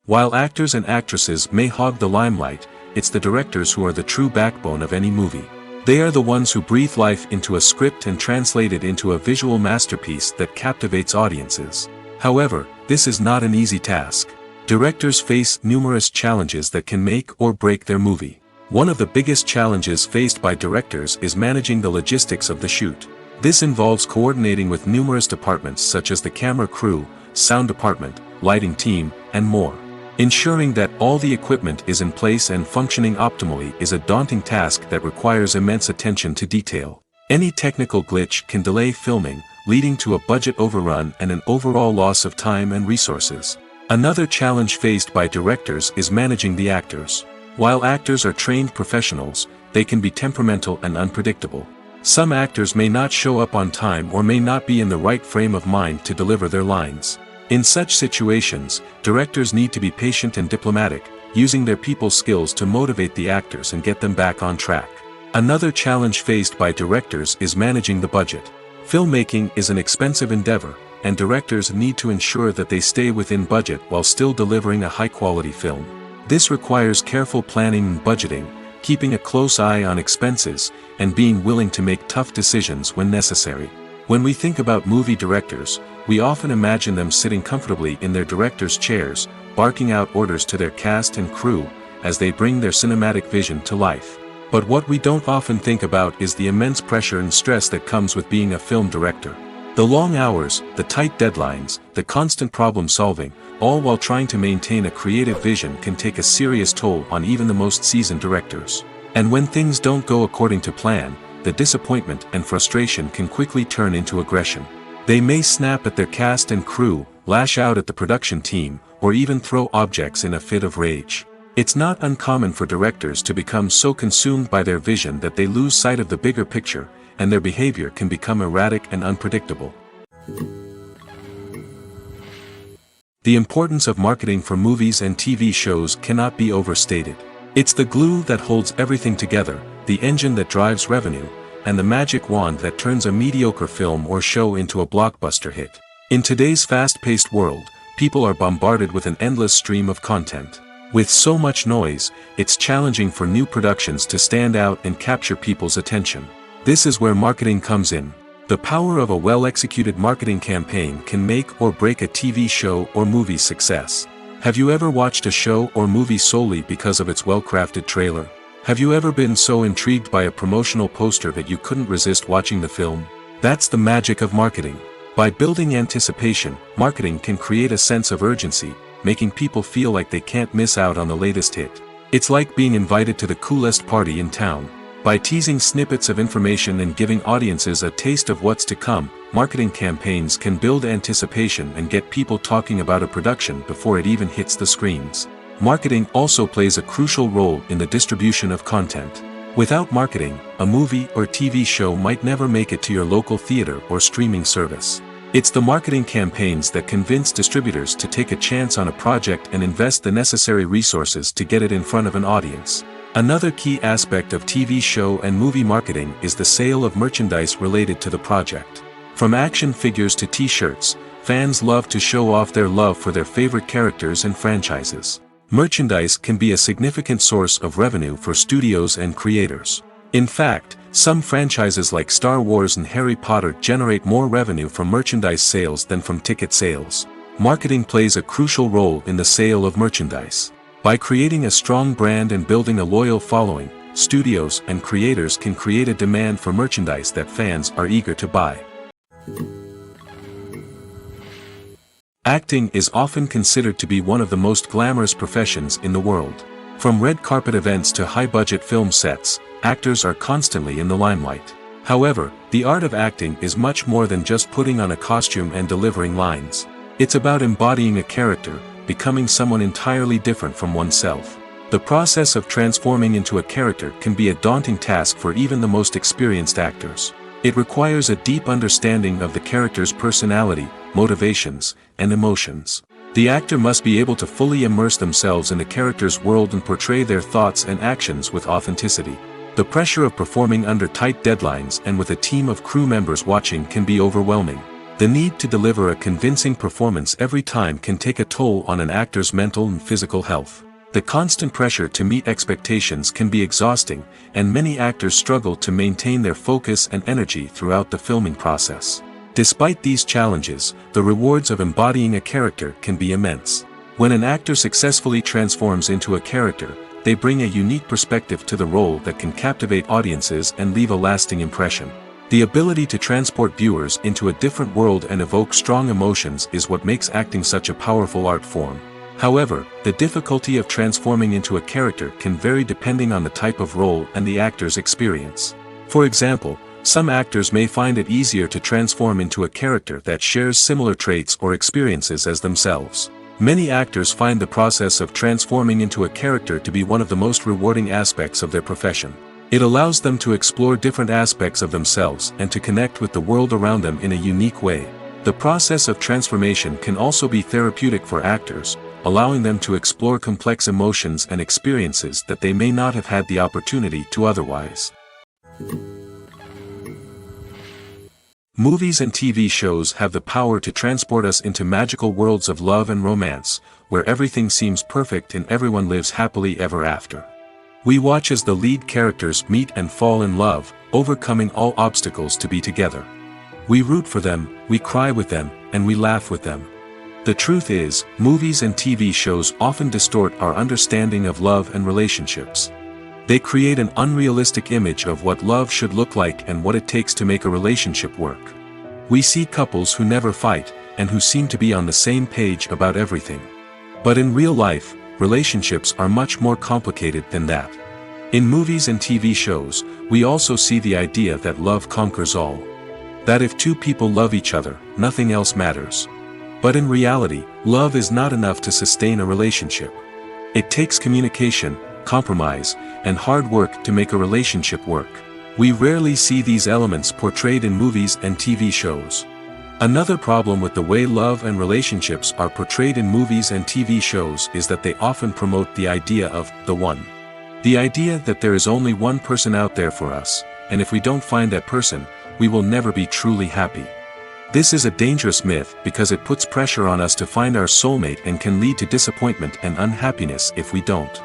While actors and actresses may hog the limelight, it's the directors who are the true backbone of any movie. They are the ones who breathe life into a script and translate it into a visual masterpiece that captivates audiences. However, this is not an easy task. Directors face numerous challenges that can make or break their movie. One of the biggest challenges faced by directors is managing the logistics of the shoot. This involves coordinating with numerous departments such as the camera crew, sound department, lighting team, and more. Ensuring that all the equipment is in place and functioning optimally is a daunting task that requires immense attention to detail. Any technical glitch can delay filming, leading to a budget overrun and an overall loss of time and resources. Another challenge faced by directors is managing the actors. While actors are trained professionals, they can be temperamental and unpredictable. Some actors may not show up on time or may not be in the right frame of mind to deliver their lines. In such situations, directors need to be patient and diplomatic, using their people skills to motivate the actors and get them back on track. Another challenge faced by directors is managing the budget. Filmmaking is an expensive endeavor, and directors need to ensure that they stay within budget while still delivering a high-quality film. This requires careful planning and budgeting, keeping a close eye on expenses, and being willing to make tough decisions when necessary. When we think about movie directors, we often imagine them sitting comfortably in their director's chairs, barking out orders to their cast and crew, as they bring their cinematic vision to life. But what we don't often think about is the immense pressure and stress that comes with being a film director. The long hours, the tight deadlines, the constant problem solving, all while trying to maintain a creative vision can take a serious toll on even the most seasoned directors. And when things don't go according to plan, the disappointment and frustration can quickly turn into aggression. They may snap at their cast and crew, lash out at the production team, or even throw objects in a fit of rage. It's not uncommon for directors to become so consumed by their vision that they lose sight of the bigger picture, and their behavior can become erratic and unpredictable. The importance of marketing for movies and TV shows cannot be overstated. It's the glue that holds everything together, the engine that drives revenue, and the magic wand that turns a mediocre film or show into a blockbuster hit. In today's fast-paced world, people are bombarded with an endless stream of content. With so much noise, it's challenging for new productions to stand out and capture people's attention. This is where marketing comes in. The power of a well-executed marketing campaign can make or break a TV show or movie's success. Have you ever watched a show or movie solely because of its well-crafted trailer? Have you ever been so intrigued by a promotional poster that you couldn't resist watching the film? That's the magic of marketing. By building anticipation, marketing can create a sense of urgency, making people feel like they can't miss out on the latest hit. It's like being invited to the coolest party in town. By teasing snippets of information and giving audiences a taste of what's to come, marketing campaigns can build anticipation and get people talking about a production before it even hits the screens. Marketing also plays a crucial role in the distribution of content. Without marketing, a movie or TV show might never make it to your local theater or streaming service. It's the marketing campaigns that convince distributors to take a chance on a project and invest the necessary resources to get it in front of an audience. Another key aspect of TV show and movie marketing is the sale of merchandise related to the project. From action figures to t-shirts, fans love to show off their love for their favorite characters and franchises. Merchandise can be a significant source of revenue for studios and creators. In fact, some franchises like Star Wars and Harry Potter generate more revenue from merchandise sales than from ticket sales. Marketing plays a crucial role in the sale of merchandise. By creating a strong brand and building a loyal following, studios and creators can create a demand for merchandise that fans are eager to buy. Acting is often considered to be one of the most glamorous professions in the world. From red carpet events to high-budget film sets, actors are constantly in the limelight. However, the art of acting is much more than just putting on a costume and delivering lines. It's about embodying a character, becoming someone entirely different from oneself. The process of transforming into a character can be a daunting task for even the most experienced actors. It requires a deep understanding of the character's personality, motivations, and emotions. The actor must be able to fully immerse themselves in the character's world and portray their thoughts and actions with authenticity. The pressure of performing under tight deadlines and with a team of crew members watching can be overwhelming. The need to deliver a convincing performance every time can take a toll on an actor's mental and physical health. The constant pressure to meet expectations can be exhausting, and many actors struggle to maintain their focus and energy throughout the filming process. Despite these challenges, the rewards of embodying a character can be immense. When an actor successfully transforms into a character, they bring a unique perspective to the role that can captivate audiences and leave a lasting impression. The ability to transport viewers into a different world and evoke strong emotions is what makes acting such a powerful art form. However, the difficulty of transforming into a character can vary depending on the type of role and the actor's experience. For example, some actors may find it easier to transform into a character that shares similar traits or experiences as themselves. Many actors find the process of transforming into a character to be one of the most rewarding aspects of their profession. It allows them to explore different aspects of themselves and to connect with the world around them in a unique way. The process of transformation can also be therapeutic for actors, allowing them to explore complex emotions and experiences that they may not have had the opportunity to otherwise. Movies and TV shows have the power to transport us into magical worlds of love and romance, where everything seems perfect and everyone lives happily ever after. We watch as the lead characters meet and fall in love, overcoming all obstacles to be together. We root for them, we cry with them, and we laugh with them. The truth is, movies and TV shows often distort our understanding of love and relationships. They create an unrealistic image of what love should look like and what it takes to make a relationship work. We see couples who never fight, and who seem to be on the same page about everything. But in real life, relationships are much more complicated than that. In movies and TV shows, we also see the idea that love conquers all. That if two people love each other, nothing else matters. But in reality, love is not enough to sustain a relationship. It takes communication, compromise, and hard work to make a relationship work. We rarely see these elements portrayed in movies and TV shows. Another problem with the way love and relationships are portrayed in movies and TV shows is that they often promote the idea of the one. The idea that there is only one person out there for us, and if we don't find that person, we will never be truly happy. This is a dangerous myth because it puts pressure on us to find our soulmate and can lead to disappointment and unhappiness if we don't.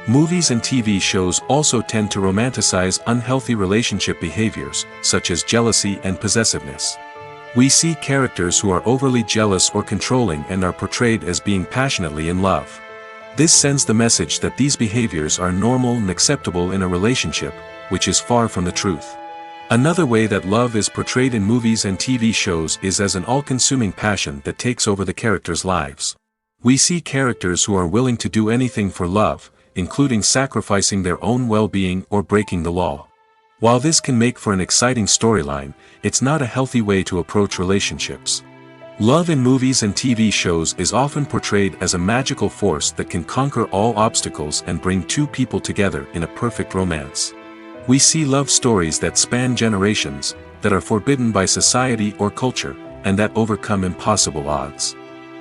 Movies and TV shows also tend to romanticize unhealthy relationship behaviors, such as jealousy and possessiveness. We see characters who are overly jealous or controlling and are portrayed as being passionately in love. This sends the message that these behaviors are normal and acceptable in a relationship, which is far from the truth. Another way that love is portrayed in movies and TV shows is as an all-consuming passion that takes over the characters' lives. We see characters who are willing to do anything for love, including sacrificing their own well-being or breaking the law. While this can make for an exciting storyline, it's not a healthy way to approach relationships. Love in movies and TV shows is often portrayed as a magical force that can conquer all obstacles and bring two people together in a perfect romance. We see love stories that span generations, that are forbidden by society or culture, and that overcome impossible odds.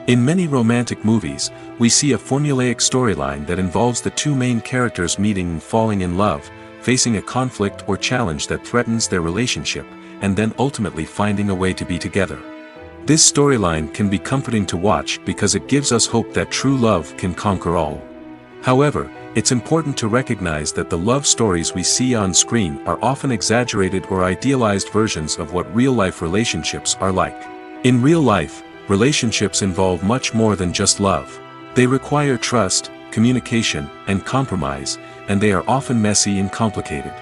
In many romantic movies, we see a formulaic storyline that involves the two main characters meeting and falling in love, facing a conflict or challenge that threatens their relationship, and then ultimately finding a way to be together. This storyline can be comforting to watch because it gives us hope that true love can conquer all. However, it's important to recognize that the love stories we see on screen are often exaggerated or idealized versions of what real-life relationships are like. In real life, relationships involve much more than just love. They require trust, communication, and compromise, and they are often messy and complicated.